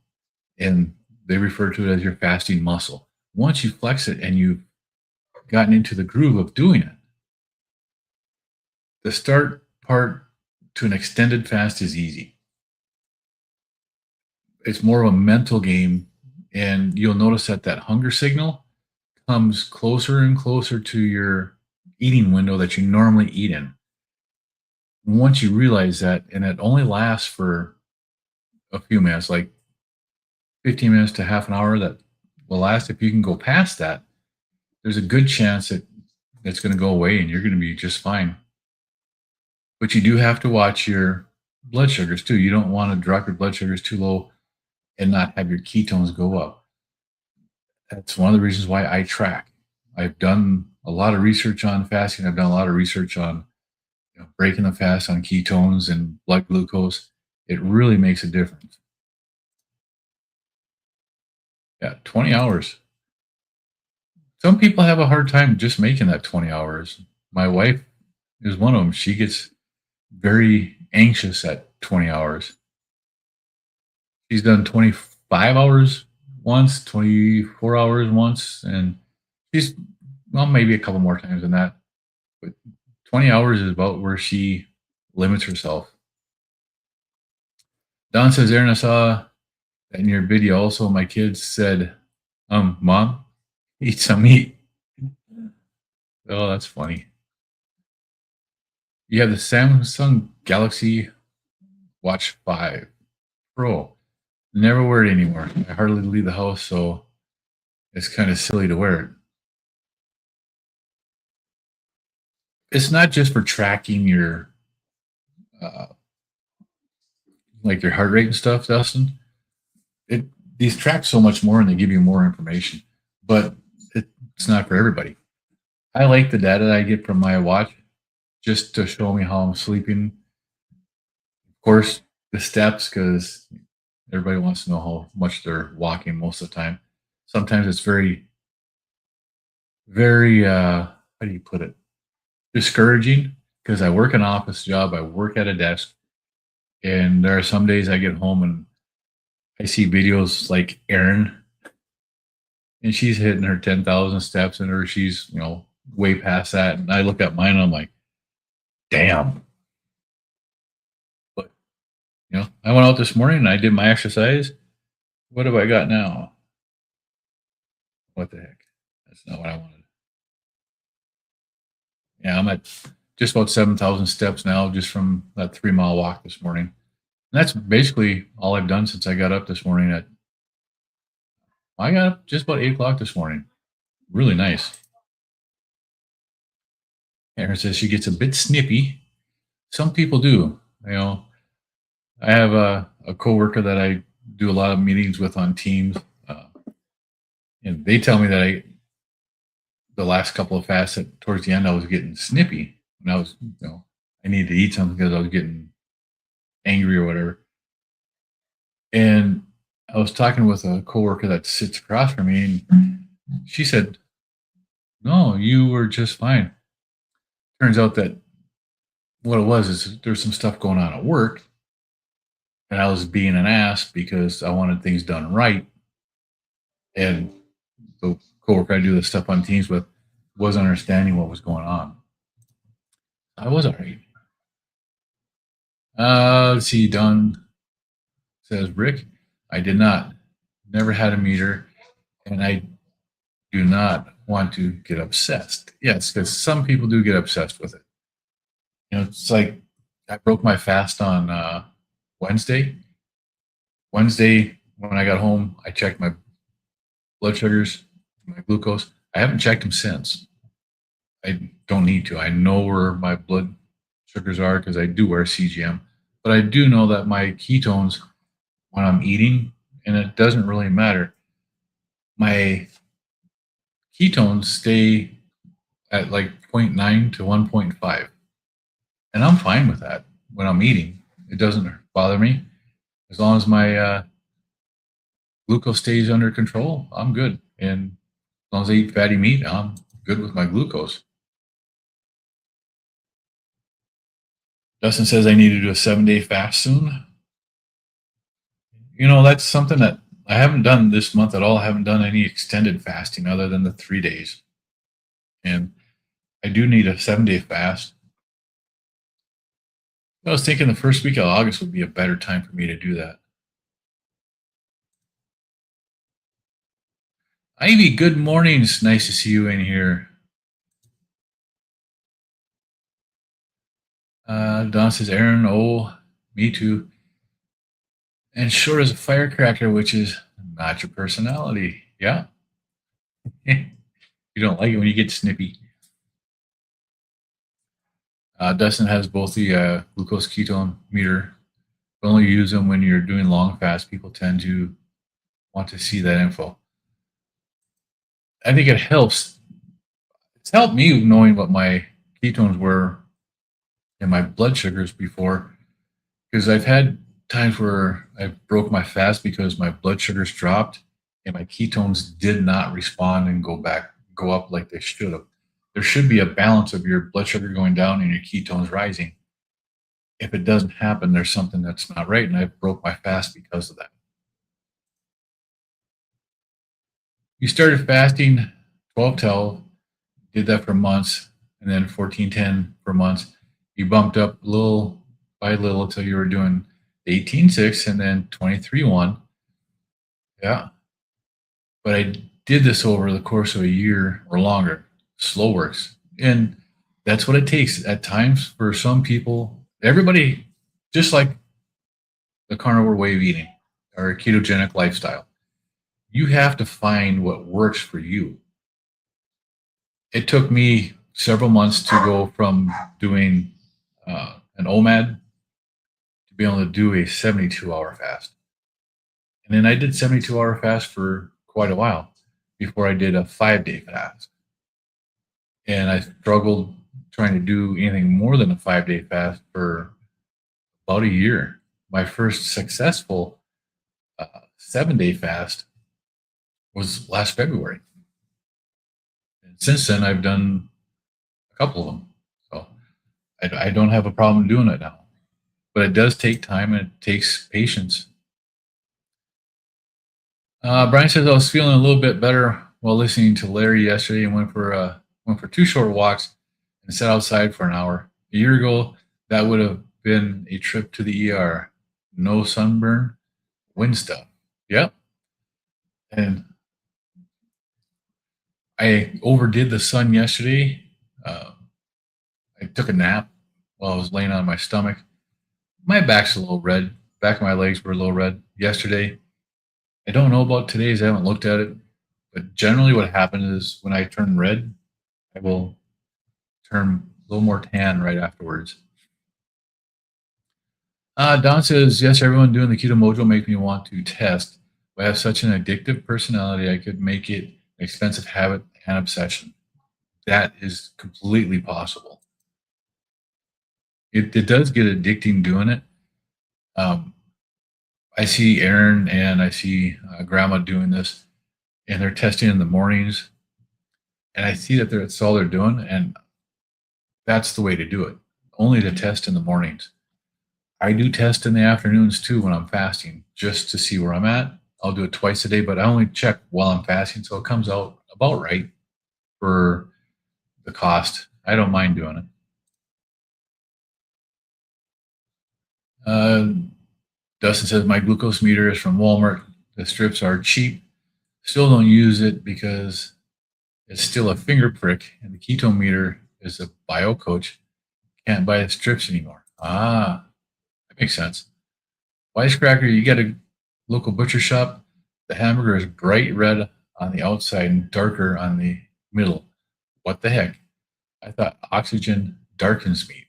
and they refer to it as your fasting muscle. Once you flex it and you've gotten into the groove of doing it, the start part to an extended fast is easy. It's more of a mental game, and you'll notice that hunger signal comes closer and closer to your eating window that you normally eat in. Once you realize that, and it only lasts for a few minutes, like 15 minutes to half an hour, that will last. If you can go past that, there's a good chance that it's going to go away and you're going to be just fine. But you do have to watch your blood sugars too. You don't want to drop your blood sugars too low and not have your ketones go up. That's one of the reasons why I track. I've done a lot of research on fasting. I've done a lot of research on breaking the fast on ketones and blood glucose. It really makes a difference. Yeah, 20 hours. Some people have a hard time just making that 20 hours. My wife is one of them. She gets very anxious at 20 hours. She's done 25 hours once, 24 hours once, and she's, well, maybe a couple more times than that. But 20 hours is about where she limits herself. Don says, Aaron, I saw that in your video also my kids said, Mom, eat some meat. Oh, that's funny. You have the Samsung Galaxy Watch 5 Pro. Never wear it anymore. I hardly leave the house, so it's kind of silly to wear it. It's not just for tracking your uh, like your heart rate and stuff, Dustin. These track so much more and they give you more information, but it's not for everybody. I like the data that I get from my watch just to show me how I'm sleeping. Of course, the steps, because everybody wants to know how much they're walking most of the time. Sometimes it's very, very, how do you put it? Discouraging, because I work an office job, I work at a desk, and there are some days I get home and I see videos like Erin, and she's hitting her 10,000 steps, or she's, way past that. And I look at mine and I'm like, damn. But, I went out this morning and I did my exercise. What have I got now? What the heck? That's not what I wanted. Yeah, I'm at just about 7,000 steps now, just from that 3-mile walk this morning. And that's basically all I've done since I got up this morning. I got up just about 8 o'clock this morning. Really nice. Erin says she gets a bit snippy. Some people do. I have a coworker that I do a lot of meetings with on Teams, and they tell me that the last couple of fasts, towards the end, I was getting snippy, and I was, I needed to eat something because I was getting angry or whatever. And I was talking with a coworker that sits across from me, and she said, "No, you were just fine." Turns out that what it was is there's some stuff going on at work, and I was being an ass because I wanted things done right. And the coworker I do this stuff on Teams with wasn't understanding what was going on. I was all right. Let's see. Don says, Rick, I did not. Never had a meter, and I do not want to get obsessed. Yes, because some people do get obsessed with it. It's like I broke my fast on Wednesday. Wednesday, when I got home, I checked my blood sugars, my glucose. I haven't checked them since. I don't need to. I know where my blood sugars are because I do wear CGM. But I do know that my ketones, when I'm eating, and it doesn't really matter, my ketones stay at like 0.9 to 1.5. And I'm fine with that when I'm eating. It doesn't bother me. As long as my glucose stays under control, I'm good. And as long as I eat fatty meat, I'm good with my glucose. Dustin says I need to do a 7-day fast soon. That's something that I haven't done this month at all. I haven't done any extended fasting other than the 3 days. And I do need a 7-day fast. I was thinking the first week of August would be a better time for me to do that. Ivy, good morning. It's nice to see you in here. Don says, Aaron, oh, me too. And short as a firecracker, which is not your personality. Yeah. You don't like it when you get snippy. Dustin has both the glucose ketone meter. But only use them when you're doing long fast. People tend to want to see that info. I think it helps. It's helped me knowing what my ketones were and my blood sugars before, because I've had times where I broke my fast because my blood sugars dropped and my ketones did not respond and go up like they should have. There should be a balance of your blood sugar going down and your ketones rising. If it doesn't happen, there's something that's not right, and I broke my fast because of that. You started fasting 12-12, did that for months, and then 14-10 for months. You bumped up little by little until you were doing 18-6 and then 23-1. Yeah. But I did this over the course of a year or longer. Slow works. And that's what it takes at times for some people. Everybody, just like the carnivore way of eating or a ketogenic lifestyle, you have to find what works for you. It took me several months to go from doing an OMAD to be able to do a 72-hour fast. And then I did 72-hour fast for quite a while before I did a 5-day fast. And I struggled trying to do anything more than a 5-day fast for about a year. My first successful 7-day fast was last February. And since then, I've done a couple of them. So I don't have a problem doing it now. But it does take time and it takes patience. Brian says I was feeling a little bit better while listening to Larry yesterday and went for 2 short walks and sat outside for an hour. A year ago, that would have been a trip to the ER. No sunburn, wind stuff. Yep. And I overdid the sun yesterday. I took a nap while I was laying on my stomach. My back's a little red. Back of my legs were a little red yesterday. I don't know about today's. I haven't looked at it. But generally what happens is when I turn red, I will turn a little more tan right afterwards. Don says, yes, everyone doing the Keto Mojo make me want to test. I have such an addictive personality, I could make it an expensive habit and obsession. That is completely possible. It does get addicting doing it. I see Aaron and I see Grandma doing this, and they're testing in the mornings, and I see that that's all they're doing, and that's the way to do it. Only to test in the mornings. I do test in the afternoons too when I'm fasting, just to see where I'm at. I'll do it twice a day, but I only check while I'm fasting, so it comes out about right for the cost. I don't mind doing it. Dustin says, my glucose meter is from Walmart. The strips are cheap. Still don't use it because it's still a finger prick, and the ketone meter is a bio coach. Can't buy the strips anymore. That makes sense. Wisecracker, you get a local butcher shop. The hamburger is bright red on the outside and darker on the middle. What the heck? I thought oxygen darkens meat.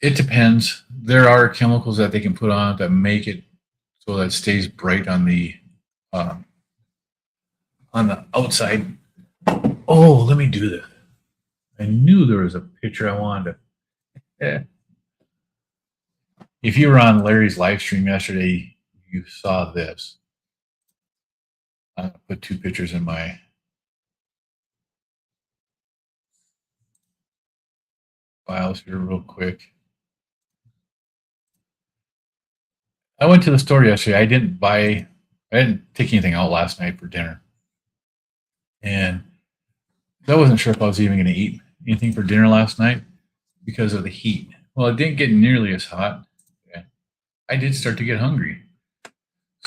It depends. There are chemicals that they can put on it that make it so that it stays bright on the outside. Oh, let me do this. I knew there was a picture I wanted to. If you were on Larry's live stream yesterday, you saw this. I'm going to put 2 pictures in my files here real quick. I went to the store yesterday. I didn't take anything out last night for dinner. And I wasn't sure if I was even going to eat anything for dinner last night because of the heat. Well, it didn't get nearly as hot. I did start to get hungry.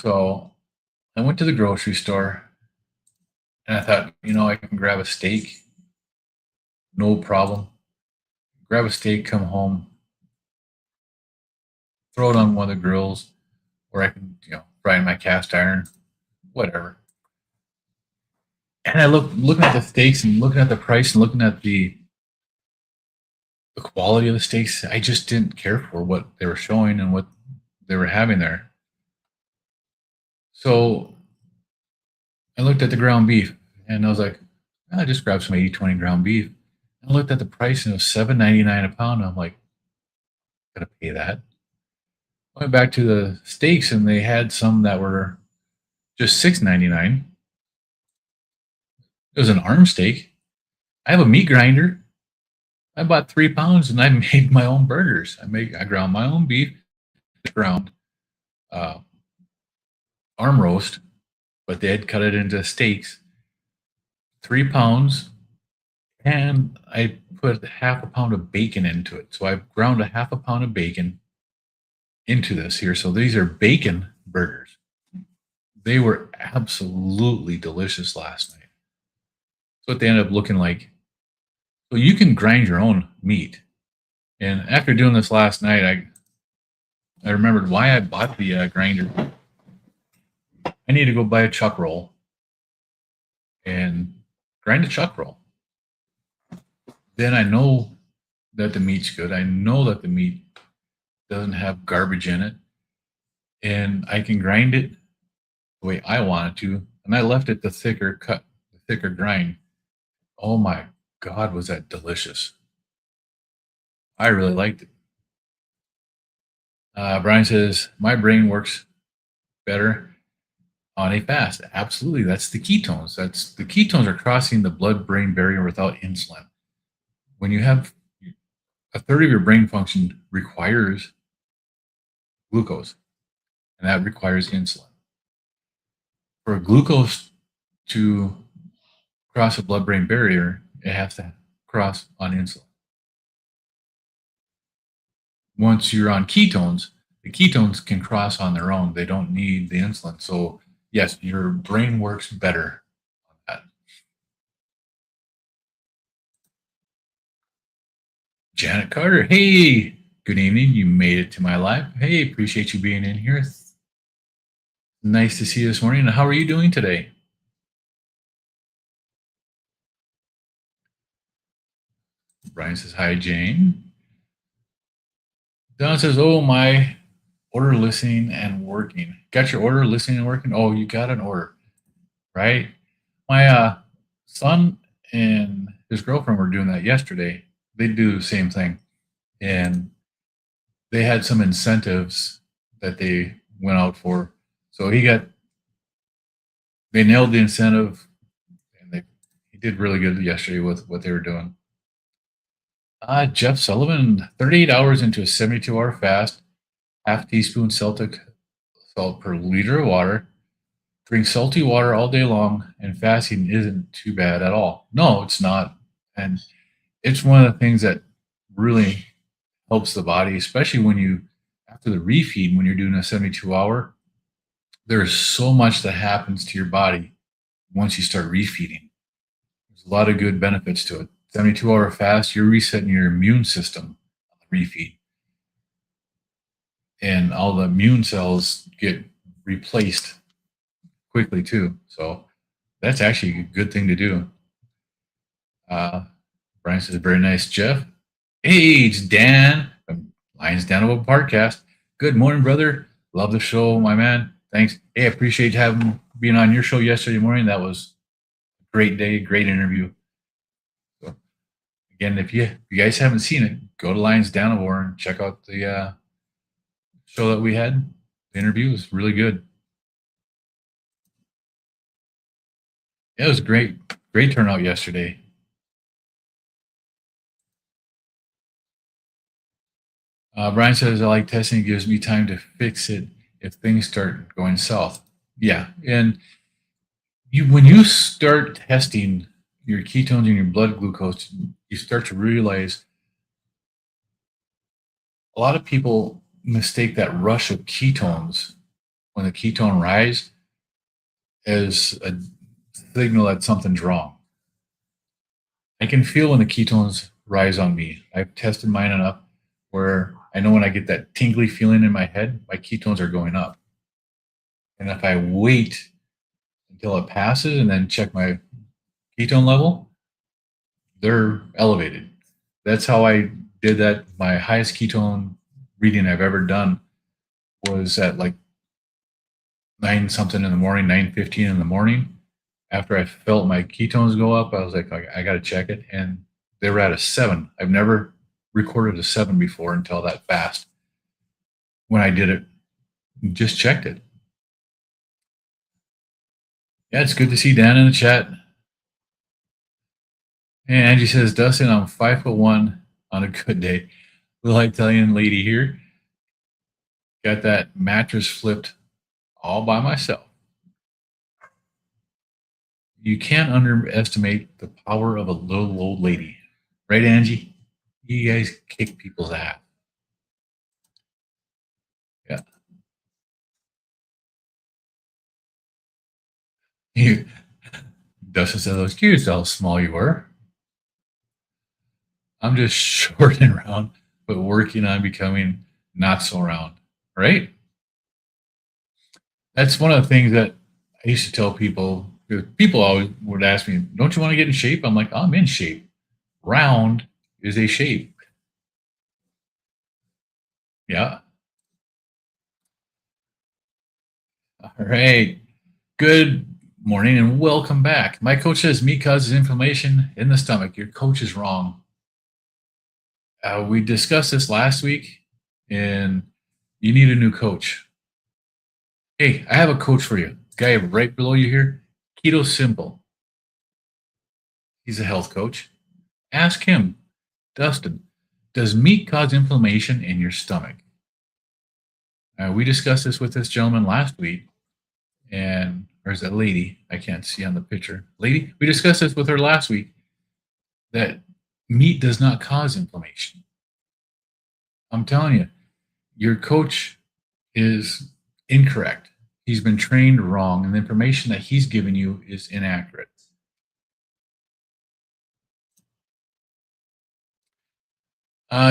So I went to the grocery store and I thought, I can grab a steak. No problem. Grab a steak, come home, throw it on one of the grills, or I can, fry in my cast iron, whatever. And I looking at the steaks and looking at the price and looking at the quality of the steaks. I just didn't care for what they were showing and what they were having there. So I looked at the ground beef and I was like, "Ah, I just grabbed some 80/20 ground beef. I looked at the price and it was $7.99 a pound. I'm like, gotta pay that. Went back to the steaks and they had some that were just $6.99. It was an arm steak. I have a meat grinder. I bought 3 pounds and I made my own burgers. I ground my own beef, ground uh, arm roast, but they had cut it into steaks. 3 pounds, and I put half a pound of bacon into it. So I ground a half a pound of bacon into this here. So these are bacon burgers. They were absolutely delicious last night. That's what they ended up looking like. So you can grind your own meat. And after doing this last night, I remembered why I bought the grinder. I need to go buy a chuck roll and grind a chuck roll. Then I know that the meat's good. I know that the meat doesn't have garbage in it. And I can grind it the way I want it to. And I left it the thicker cut, the thicker grind. Oh my God, was that delicious. I really liked it. Brian says, my brain works better on a fast. Absolutely. That's the ketones. That's the ketones are crossing the blood-brain barrier without insulin. When you have a third of your brain function requires glucose, and that requires insulin. For glucose to cross a blood-brain barrier, it has to cross on insulin. Once you're on ketones, the ketones can cross on their own. They don't need the insulin. So yes, your brain works better on that. Janet Carter, hey, good evening. You made it to my live. Hey, appreciate you being in here. Nice to see you this morning. How are you doing today? Brian says, hi, Jane. Don says, oh, my order listening and working. Got your order listening and working? Oh, you got an order, right? My son and his girlfriend were doing that yesterday. They do the same thing. And they had some incentives that they went out for. So they nailed the incentive, and he did really good yesterday with what they were doing. Jeff Sullivan, 38 hours into a 72-hour fast, half teaspoon Celtic salt per liter of water. Drink salty water all day long, and fasting isn't too bad at all. No, it's not. And it's one of the things that really helps the body, especially after the refeed, when you're doing a 72-hour, there's so much that happens to your body once you start refeeding. There's a lot of good benefits to it. 72-hour fast, you're resetting your immune system on the refeed. And all the immune cells get replaced quickly too. So that's actually a good thing to do. Brian says, very nice, Jeff. Hey, it's Dan from Lions Down Above Podcast. Good morning, brother. Love the show, my man. Thanks. Hey, I appreciate being on your show yesterday morning. That was a great day, great interview. So, again, if you guys haven't seen it, go to Lions Down Above and check out the show that we had. The interview was really good. Yeah, it was great turnout yesterday. Brian says, I like testing. It gives me time to fix it if things start going south. Yeah. And when you start testing your ketones and your blood glucose, you start to realize a lot of people mistake that rush of ketones when the ketone rise as a signal that something's wrong. I can feel when the ketones rise on me. I've tested mine enough where I know when I get that tingly feeling in my head, my ketones are going up. And if I wait until it passes and then check my ketone level, they're elevated. That's how I did that. My highest ketone reading I've ever done was at like 9 something in the morning, 9:15 in the morning. After I felt my ketones go up, I was like, I got to check it. And they were at a 7. I've never recorded a 7 before until that fast. When I did it, just checked it. Yeah, it's good to see Dan in the chat. And Angie says, Dustin, I'm 5'1" on a good day. Little Italian lady here. Got that mattress flipped all by myself. You can't underestimate the power of a little old lady. Right, Angie? You guys kick people's ass. Yeah. Dustin says, I was curious how small you were. I'm just short and round, but working on becoming not so round. Right? That's one of the things that I used to tell people. People always would ask me, don't you want to get in shape? I'm like, I'm in shape. Round is a shape. Yeah. All right. Good morning and welcome back. My coach says meat causes inflammation in the stomach. Your coach is wrong. We discussed this last week, and you need a new coach. Hey, I have a coach for you. Guy right below you here, Keto Simple. He's a health coach. Ask him, Dustin, does meat cause inflammation in your stomach? We discussed this with this gentleman last week, and there's a lady I can't see on the picture. Lady, we discussed this with her last week, that meat does not cause inflammation. I'm telling you, your coach is incorrect. He's been trained wrong, and the information that he's given you is inaccurate.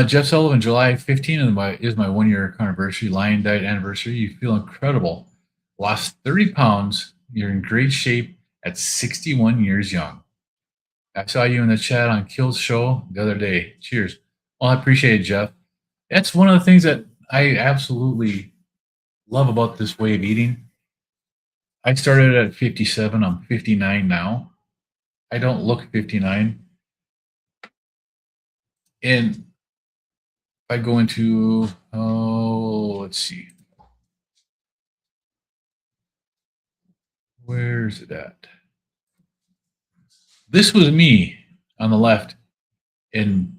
Jeff Sullivan, July 15 is my 1-year anniversary, Lion Diet anniversary. You feel incredible. Lost 30 pounds. You're in great shape at 61 years young. I saw you in the chat on Kiltz show the other day. Cheers. Well, I appreciate it, Jeff. That's one of the things that I absolutely love about this way of eating. I started at 57. I'm 59 now. I don't look 59. And if I go into, let's see. Where's it at? This was me on the left in,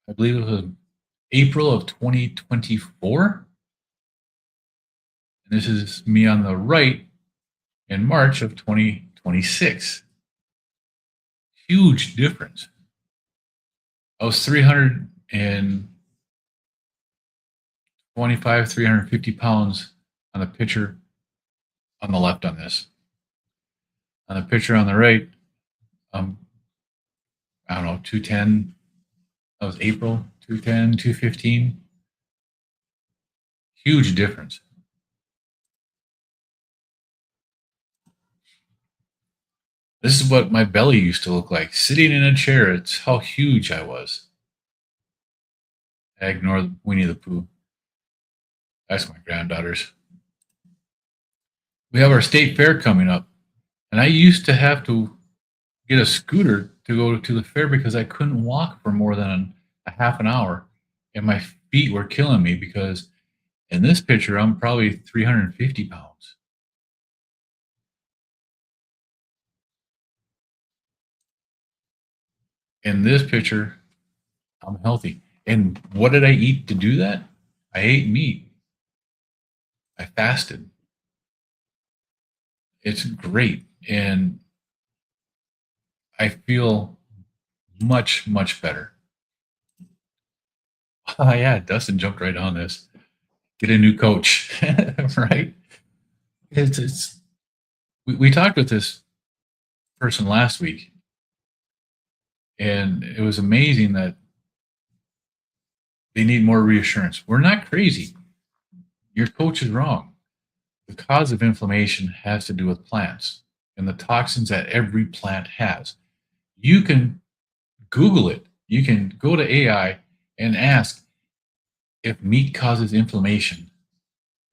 I believe it was April of 2024. And this is me on the right in March of 2026. Huge difference. I was 325, 350 pounds on the picture on the left on this. On the picture on the right, I don't know, 210. That was April, 210, 215. Huge difference. This is what my belly used to look like. Sitting in a chair, it's how huge I was. I ignore Winnie the Pooh. That's my granddaughters. We have our state fair coming up. And I used to have to get a scooter to go to the fair because I couldn't walk for more than a half an hour. And my feet were killing me because in this picture, I'm probably 350 pounds. In this picture, I'm healthy. And what did I eat to do that? I ate meat. I fasted. It's great. And I feel much, much better. Oh, yeah, Dustin jumped right on this. Get a new coach, right? We talked with this person last week, and it was amazing that they need more reassurance. We're not crazy. Your coach is wrong. The cause of inflammation has to do with plants and the toxins that every plant has. You can Google it. You can go to AI and ask if meat causes inflammation.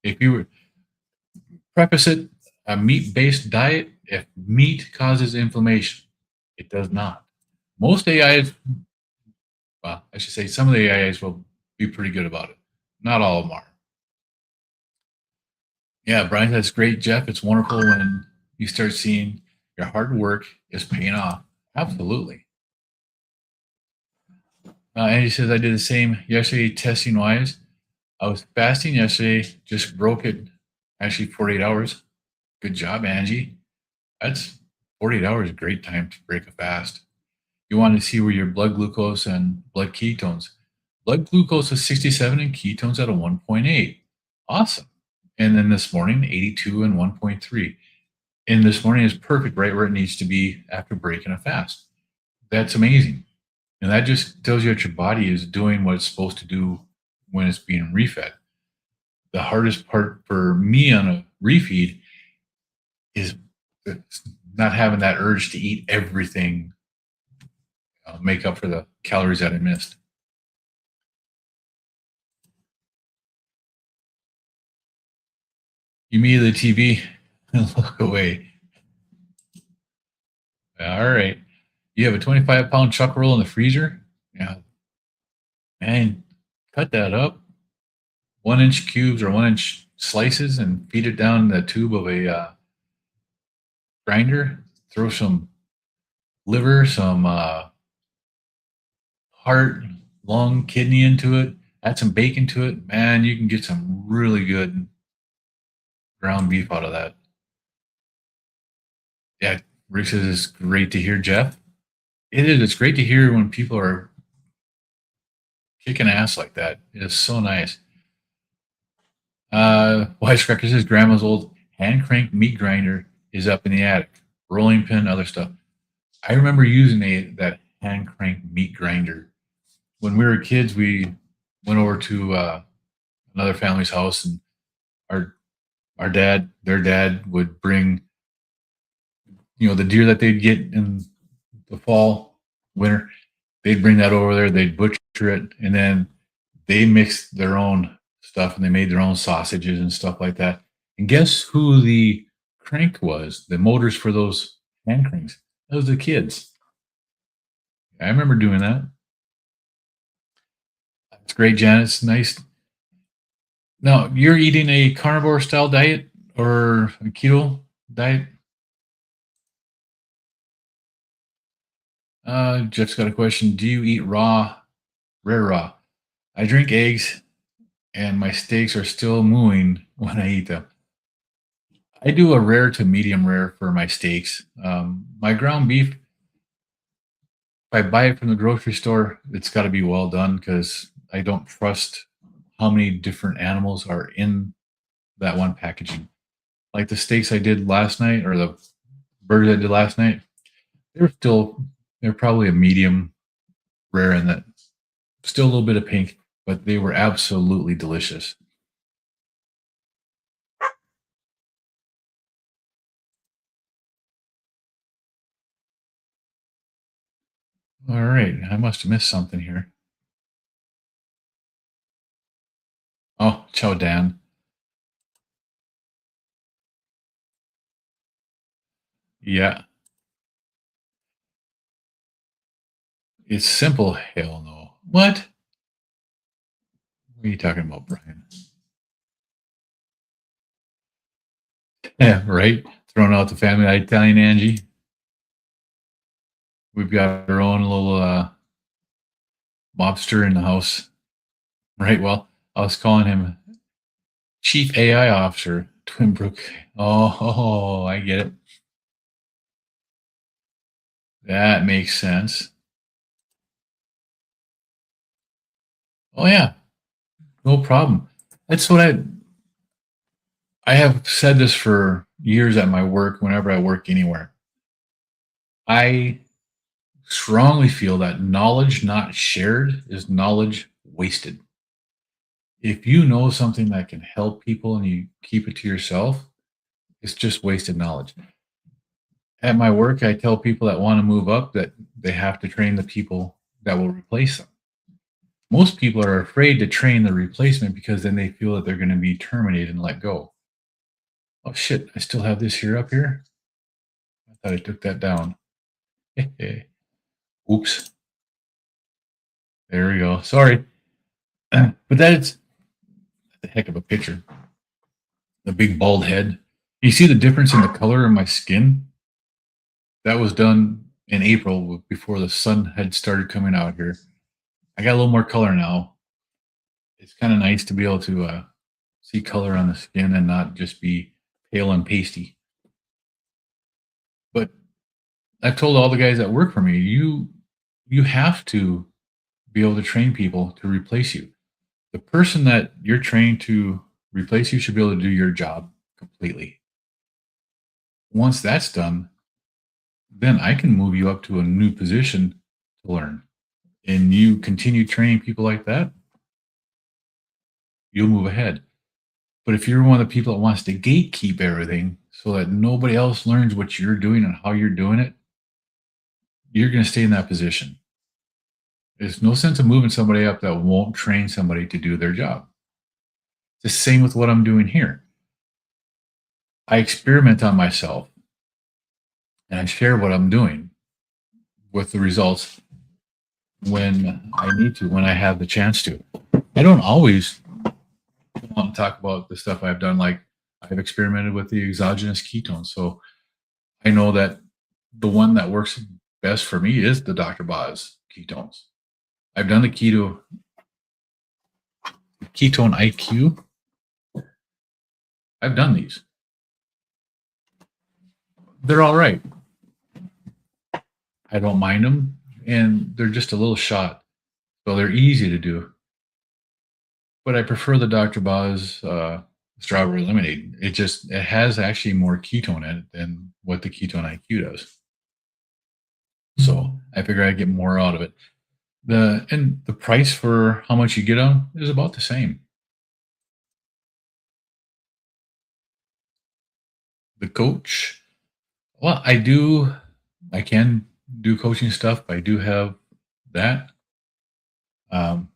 If you were preface it a meat-based diet if meat causes inflammation. It does not. Most AIs, well, I should say some of the AIs will be pretty good about it. Not all of them are. Yeah, Brian, that's great, Jeff. It's wonderful when you start seeing your hard work is paying off. Absolutely. Andy says, I did the same yesterday testing wise. I was fasting yesterday, just broke it actually 48 hours. Good job, Angie. That's 48 hours, great time to break a fast. You want to see where your blood glucose and blood ketones. Blood glucose is 67 and ketones at a 1.8. Awesome. And then this morning, 82 and 1.3. And this morning is perfect, right where it needs to be after breaking a fast. That's amazing. And that just tells you that your body is doing what it's supposed to do when it's being refed. The hardest part for me on a refeed is not having that urge to eat everything, make up for the calories that I missed. You meet the TV and look away. All right. You have a 25-pound chuck roll in the freezer? Yeah. Man, cut that up. 1-inch cubes or 1-inch slices and feed it down the tube of a grinder. Throw some liver, some heart, lung, kidney into it. Add some bacon to it. Man, you can get some really good ground beef out of that. Yeah, Rick says it's great to hear, Jeff. It is. It's great to hear when people are kicking ass like that. It is so nice. Wisecracker says grandma's old hand crank meat grinder is up in the attic. Rolling pin, other stuff. I remember using that hand crank meat grinder. When we were kids, we went over to another family's house, and their dad would bring, the deer that they'd get in the fall, winter. They'd bring that over there. They'd butcher it, and then they mixed their own stuff, and they made their own sausages and stuff like that. And guess who the crank was? The motors for those hand cranks. That was the kids. I remember doing that. It's great, Janet. It's nice. Now, you're eating a carnivore style diet or a keto diet? Jeff's got a question. Do you eat rare raw? I drink eggs and my steaks are still mooing when I eat them. I do a rare to medium rare for my steaks. My ground beef, if I buy it from the grocery store, it's got to be well done because I don't trust how many different animals are in that one packaging. Like the steaks I did last night, or the burgers I did last night, they're probably a medium rare, and that still a little bit of pink, but they were absolutely delicious. All right, I must have missed something here. Oh, Chow Dan. Yeah, it's simple. Hell no. What? What are you talking about, Brian? Yeah, right. Throwing out the family Italian Angie. We've got our own little mobster in the house. Right. Well, I was calling him Chief AI Officer, Twinbrook. Oh, I get it. That makes sense. Oh yeah, no problem. That's what I have said this for years at my work. Whenever I work anywhere, I strongly feel that knowledge not shared is knowledge wasted. If you know something that can help people and you keep it to yourself, it's just wasted knowledge. At my work, I tell people that want to move up that they have to train the people that will replace them. Most people are afraid to train the replacement because then they feel that they're going to be terminated and let go. Oh shit, I still have this here up here. I thought I took that down. Oops. There we go. Sorry. But that's a heck of a picture. The big bald head. You see the difference in the color of my skin? That was done in April before the sun had started coming out here. I got a little more color now. It's kind of nice to be able to see color on the skin and not just be pale and pasty. But I've told all the guys that work for me, you have to be able to train people to replace you. The person that you're trained to replace you should be able to do your job completely. Once that's done, then I can move you up to a new position to learn. And you continue training people like that, you'll move ahead. But if you're one of the people that wants to gatekeep everything so that nobody else learns what you're doing and how you're doing it, you're going to stay in that position. There's no sense of moving somebody up that won't train somebody to do their job. It's the same with what I'm doing here. I experiment on myself and I share what I'm doing with the results when I need to, when I have the chance to. I don't always want to talk about the stuff I've done. Like I've experimented with the exogenous ketones. So I know that the one that works best for me is the Dr. Boz ketones. I've done the ketone IQ. I've done these. They're all right. I don't mind them, and they're just a little shot, so they're easy to do. But I prefer the Dr. Boz strawberry lemonade. It has actually more ketone in it than what the ketone IQ does. So I figure I get more out of it. The price for how much you get on is about the same. The coach, well, I can do coaching stuff. I do have that. Um,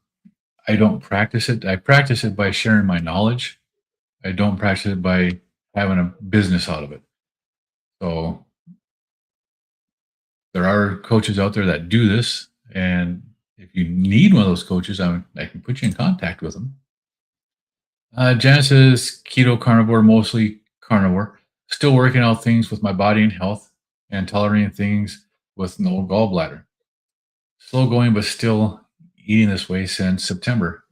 I don't practice it. I practice it by sharing my knowledge. I don't practice it by having a business out of it. So there are coaches out there that do this, and if you need one of those coaches, I can put you in contact with them. Genesis keto carnivore, mostly carnivore. Still working out things with my body and health, and tolerating things with no gallbladder. Slow going, but still eating this way since September.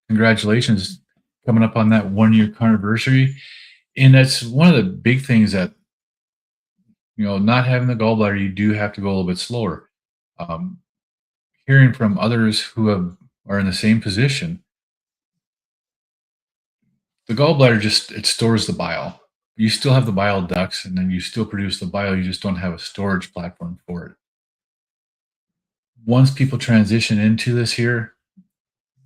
Congratulations, coming up on that 1 year carniversary. And that's one of the big things that, not having the gallbladder, you do have to go a little bit slower. Um, Hearing from others who are in the same position, the gallbladder it stores the bile. You still have the bile ducts, and then you still produce the bile. You just don't have a storage platform for it. Once people transition into this here,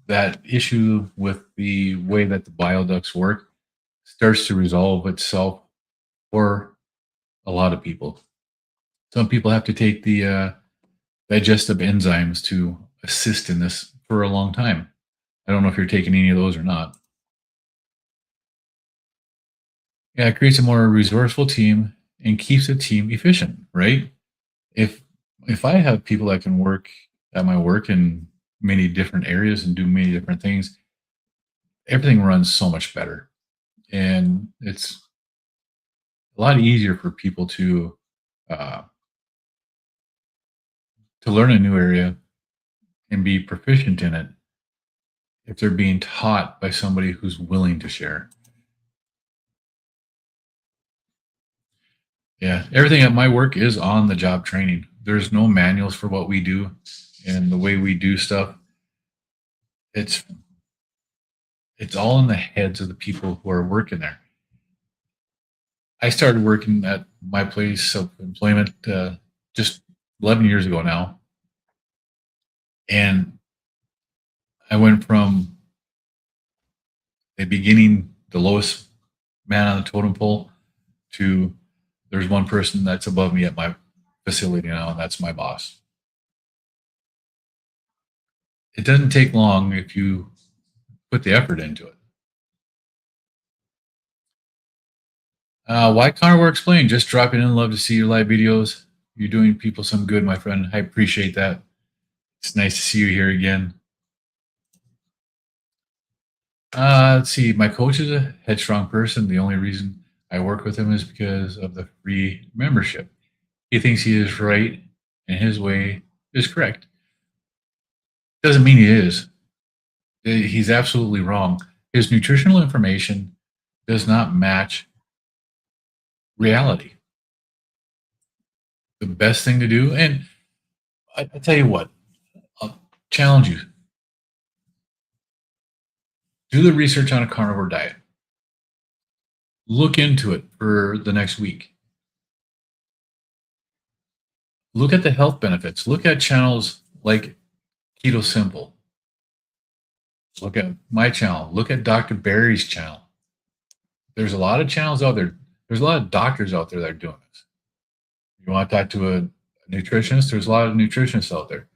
that issue with the way that the bile ducts work starts to resolve itself for a lot of people. Some people have to take the digestive enzymes to assist in this for a long time. I don't know if you're taking any of those or not. Yeah, it creates a more resourceful team and keeps the team efficient, right? If if I have people that can work at my work in many different areas and do many different things, everything runs so much better. And it's a lot easier for people uh, to learn a new area and be proficient in it if they're being taught by somebody who's willing to share. Yeah, everything at my work is on the job training. There's no manuals for what we do and the way we do stuff. It's it's all in the heads of the people who are working there. I started working at my place of employment just 11 years ago now, and I went from the beginning, the lowest man on the totem pole, to there's one person that's above me at my facility now, and that's my boss. It doesn't take long if you put the effort into it. Why Carnivore Explained? Just dropping in. Love to see your live videos. You're doing people some good, my friend. I appreciate that. It's nice to see you here again. Let's see. My coach is a headstrong person. The only reason I work with him is because of the free membership. He thinks he is right and his way is correct. Doesn't mean he is. He's absolutely wrong. His nutritional information does not match reality. The best thing to do, and I tell you what, I'll challenge you. Do the research on a carnivore diet. Look into it for the next week. Look at the health benefits. Look at channels like Keto Simple. Look at my channel. Look at Dr. Barry's channel. There's a lot of channels out there. There's a lot of doctors out there that are doing this. You want to talk to a nutritionist? There's a lot of nutritionists out there.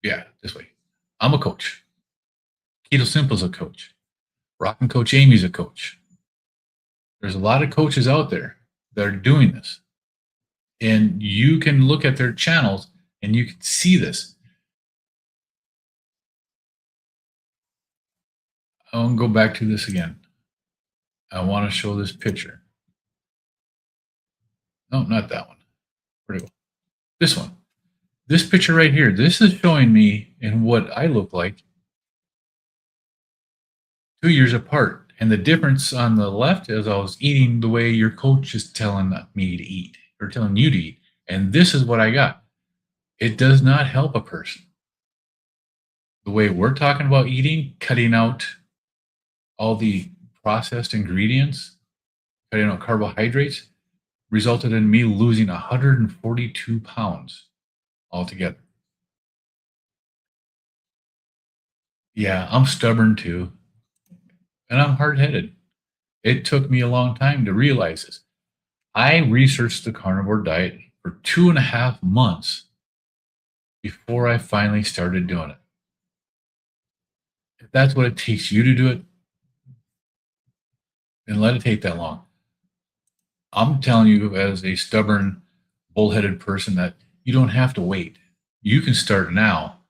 Yeah, this way. I'm a coach. Keto Simple's a coach. Rockin' Coach Amy's a coach. There's a lot of coaches out there that are doing this. And you can look at their channels and you can see this. I'll go back to this again. I want to show this picture. No, not that one. Where'd it go? This one. This picture right here. This is showing me in what I look like 2 years apart. And the difference on the left is I was eating the way your coach is telling me to eat or telling you to eat. And this is what I got. It does not help a person. The way we're talking about eating, cutting out all the processed ingredients, cutting out carbohydrates, resulted in me losing 142 pounds altogether. Yeah, I'm stubborn too. And I'm hard-headed. It took me a long time to realize this. I researched the carnivore diet for 2.5 months before I finally started doing it. If that's what it takes you to do it, then let it take that long. I'm telling you as a stubborn, bullheaded person that you don't have to wait. You can start now.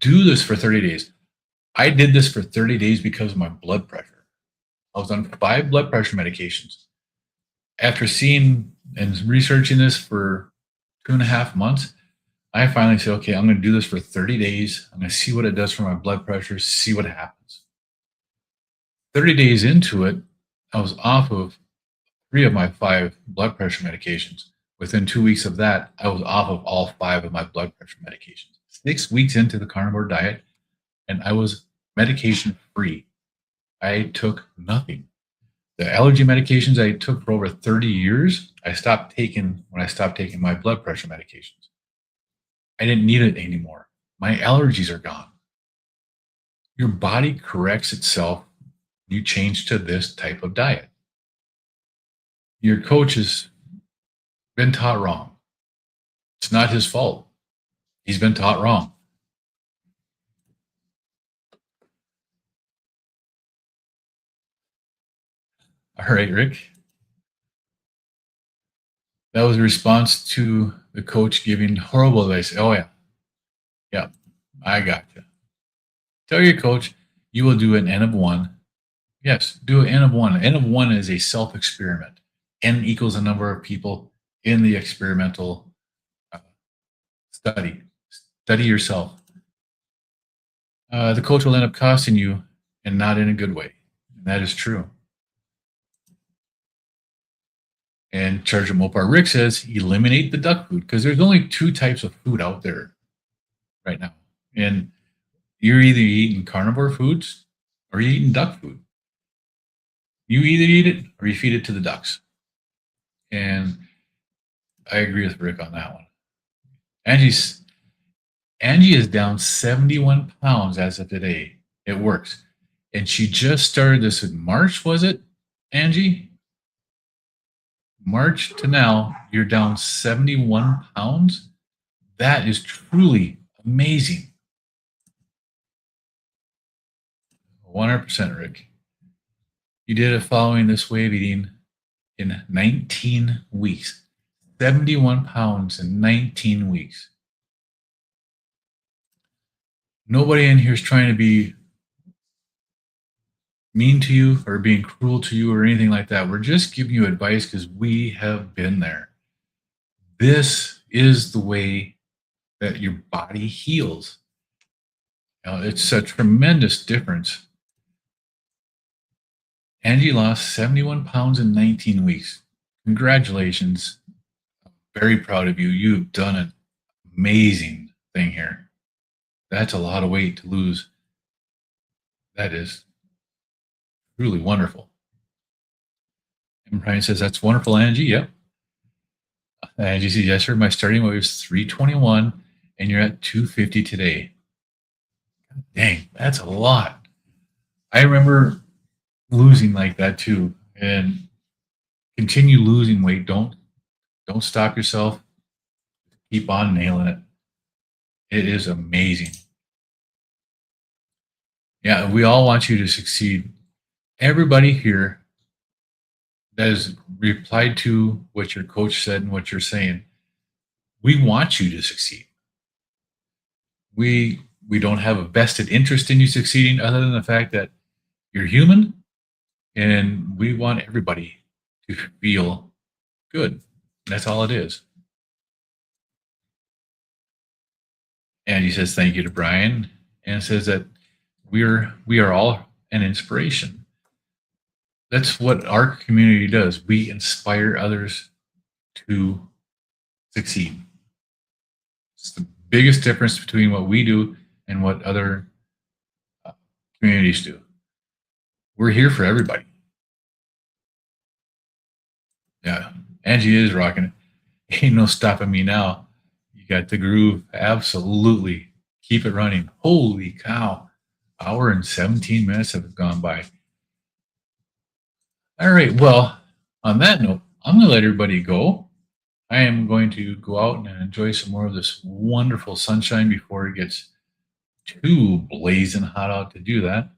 Do this for 30 days. I did this for 30 days because of my blood pressure. I was on 5 blood pressure medications. After seeing and researching this for 2.5 months, I finally said, okay, I'm going to do this for 30 days. I'm going to see what it does for my blood pressure, see what happens. 30 days into it, I was off of 3 of my 5 blood pressure medications. Within 2 weeks of that, I was off of all 5 of my blood pressure medications. 6 weeks into the carnivore diet, and I was medication free. I took nothing. The allergy medications I took for over 30 years, I stopped taking when I stopped taking my blood pressure medications. I didn't need it anymore. My allergies are gone. Your body corrects itself. You change to this type of diet. Your coach has been taught wrong. It's not his fault. He's been taught wrong. All right, Rick. That was a response to the coach giving horrible advice. Oh, yeah. Yeah, I got you. Tell your coach you will do an N of 1. Yes, do an N of 1. An N of 1 is a self-experiment. N equals the number of people in the experimental study. Study yourself. The coach will end up costing you and not in a good way. And that is true. And Charger Mopar Rick says eliminate the duck food because there's only 2 types of food out there right now. And you're either eating carnivore foods or you're eating duck food. You either eat it or you feed it to the ducks. And I agree with Rick on that one. Angie is down 71 pounds as of today. It works. And she just started this in March, was it, Angie? March to now, you're down 71 pounds. That is truly amazing. 100%, Rick. You did it following this way of eating in 19 weeks. 71 pounds in 19 weeks. Nobody in here is trying to be mean to you or being cruel to you or anything like that. We're just giving you advice because we have been there. This is the way that your body heals. It's a tremendous difference. Angie lost 71 pounds in 19 weeks. Congratulations. Very proud of you. You've done an amazing thing here. That's a lot of weight to lose. That is truly wonderful. And Brian says, that's wonderful, Angie. Yep. Angie says, yes, sir. My starting weight was 321 and you're at 250 today. Dang, that's a lot. I remember losing like that too. And continue losing weight. Don't stop yourself. Keep on nailing it. It is amazing. Yeah, we all want you to succeed. Everybody here that has replied to what your coach said and what you're saying, we want you to succeed. We don't have a vested interest in you succeeding other than the fact that you're human and we want everybody to feel good. That's all it is. And he says thank you to Brian and says that we are all an inspiration. That's what our community does. We inspire others to succeed. It's the biggest difference between what we do and what other communities do. We're here for everybody. Yeah, Angie is rocking it. Ain't no stopping me now. You got the groove. Absolutely. Keep it running. Holy cow. Hour and 17 minutes have gone by. All right. Well, on that note, I'm going to let everybody go. I am going to go out and enjoy some more of this wonderful sunshine before it gets too blazing hot out to do that.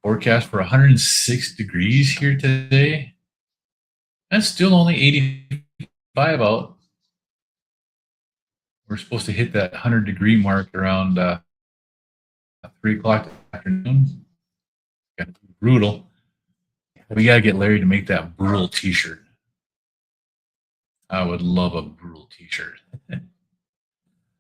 Forecast for 106 degrees here today. That's still only 85 out. We're supposed to hit that 100-degree mark around 3 o'clock this afternoon. Brutal. We got to get Larry to make that brutal t-shirt. I would love a brutal t-shirt.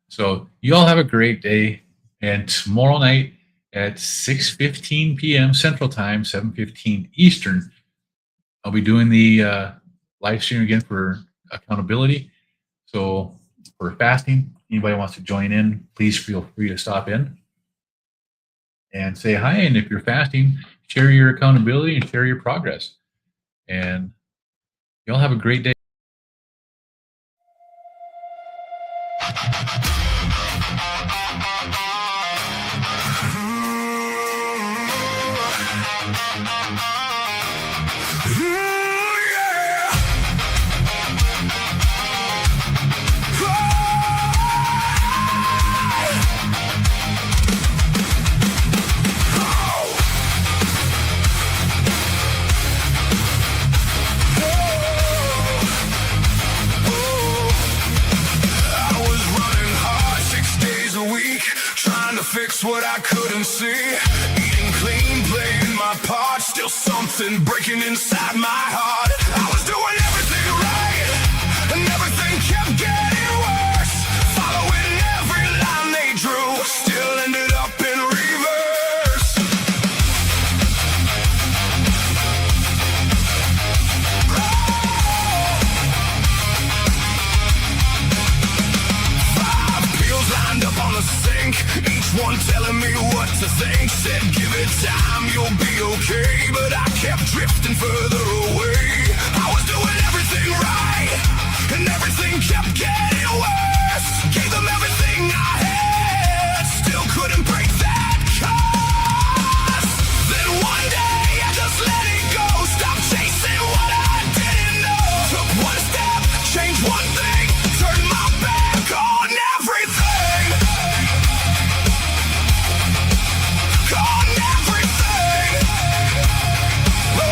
So you all have a great day. And tomorrow night at 6:15 p.m. Central Time, 7:15 Eastern, I'll be doing the live stream again for accountability. So for fasting, anybody wants to join in, please feel free to stop in and say hi. And if you're fasting, share your accountability and share your progress. And y'all have a great day. Fix what I couldn't see. Eating clean, playing my part. Still something breaking inside my heart. I was doing everything right, and everything kept getting worse. Following every line they drew, still ended up in reverse. Five pills lined up on the sink, each one telling me what to think. Said give it time, you'll be okay. But I kept drifting further away. I was doing everything right, and everything kept getting worse. Gave them everything I had, still couldn't break that curse. Then one day I just let it go. Stopped chasing what I didn't know. Took one step, changed one thing, turned my back on everything. On everything. Oh.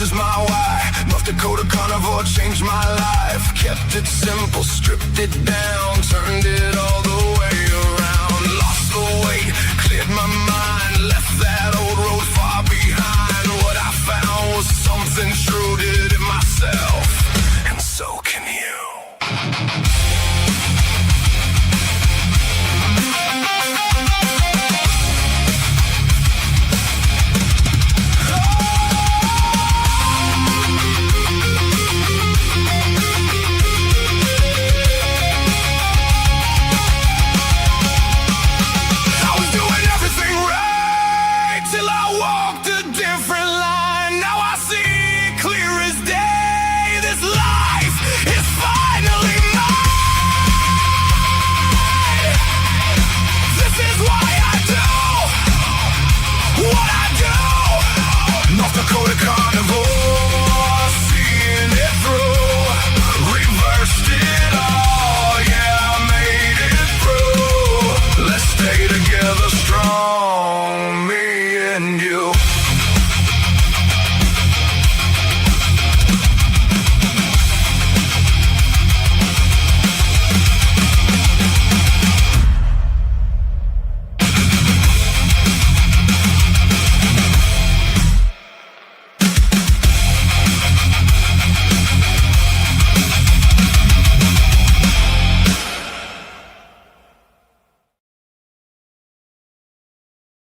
this is my why. North Dakota carnivore changed my life. Kept it simple, stripped it down, turned it all the way around. Lost the weight, cleared my mind, left that old road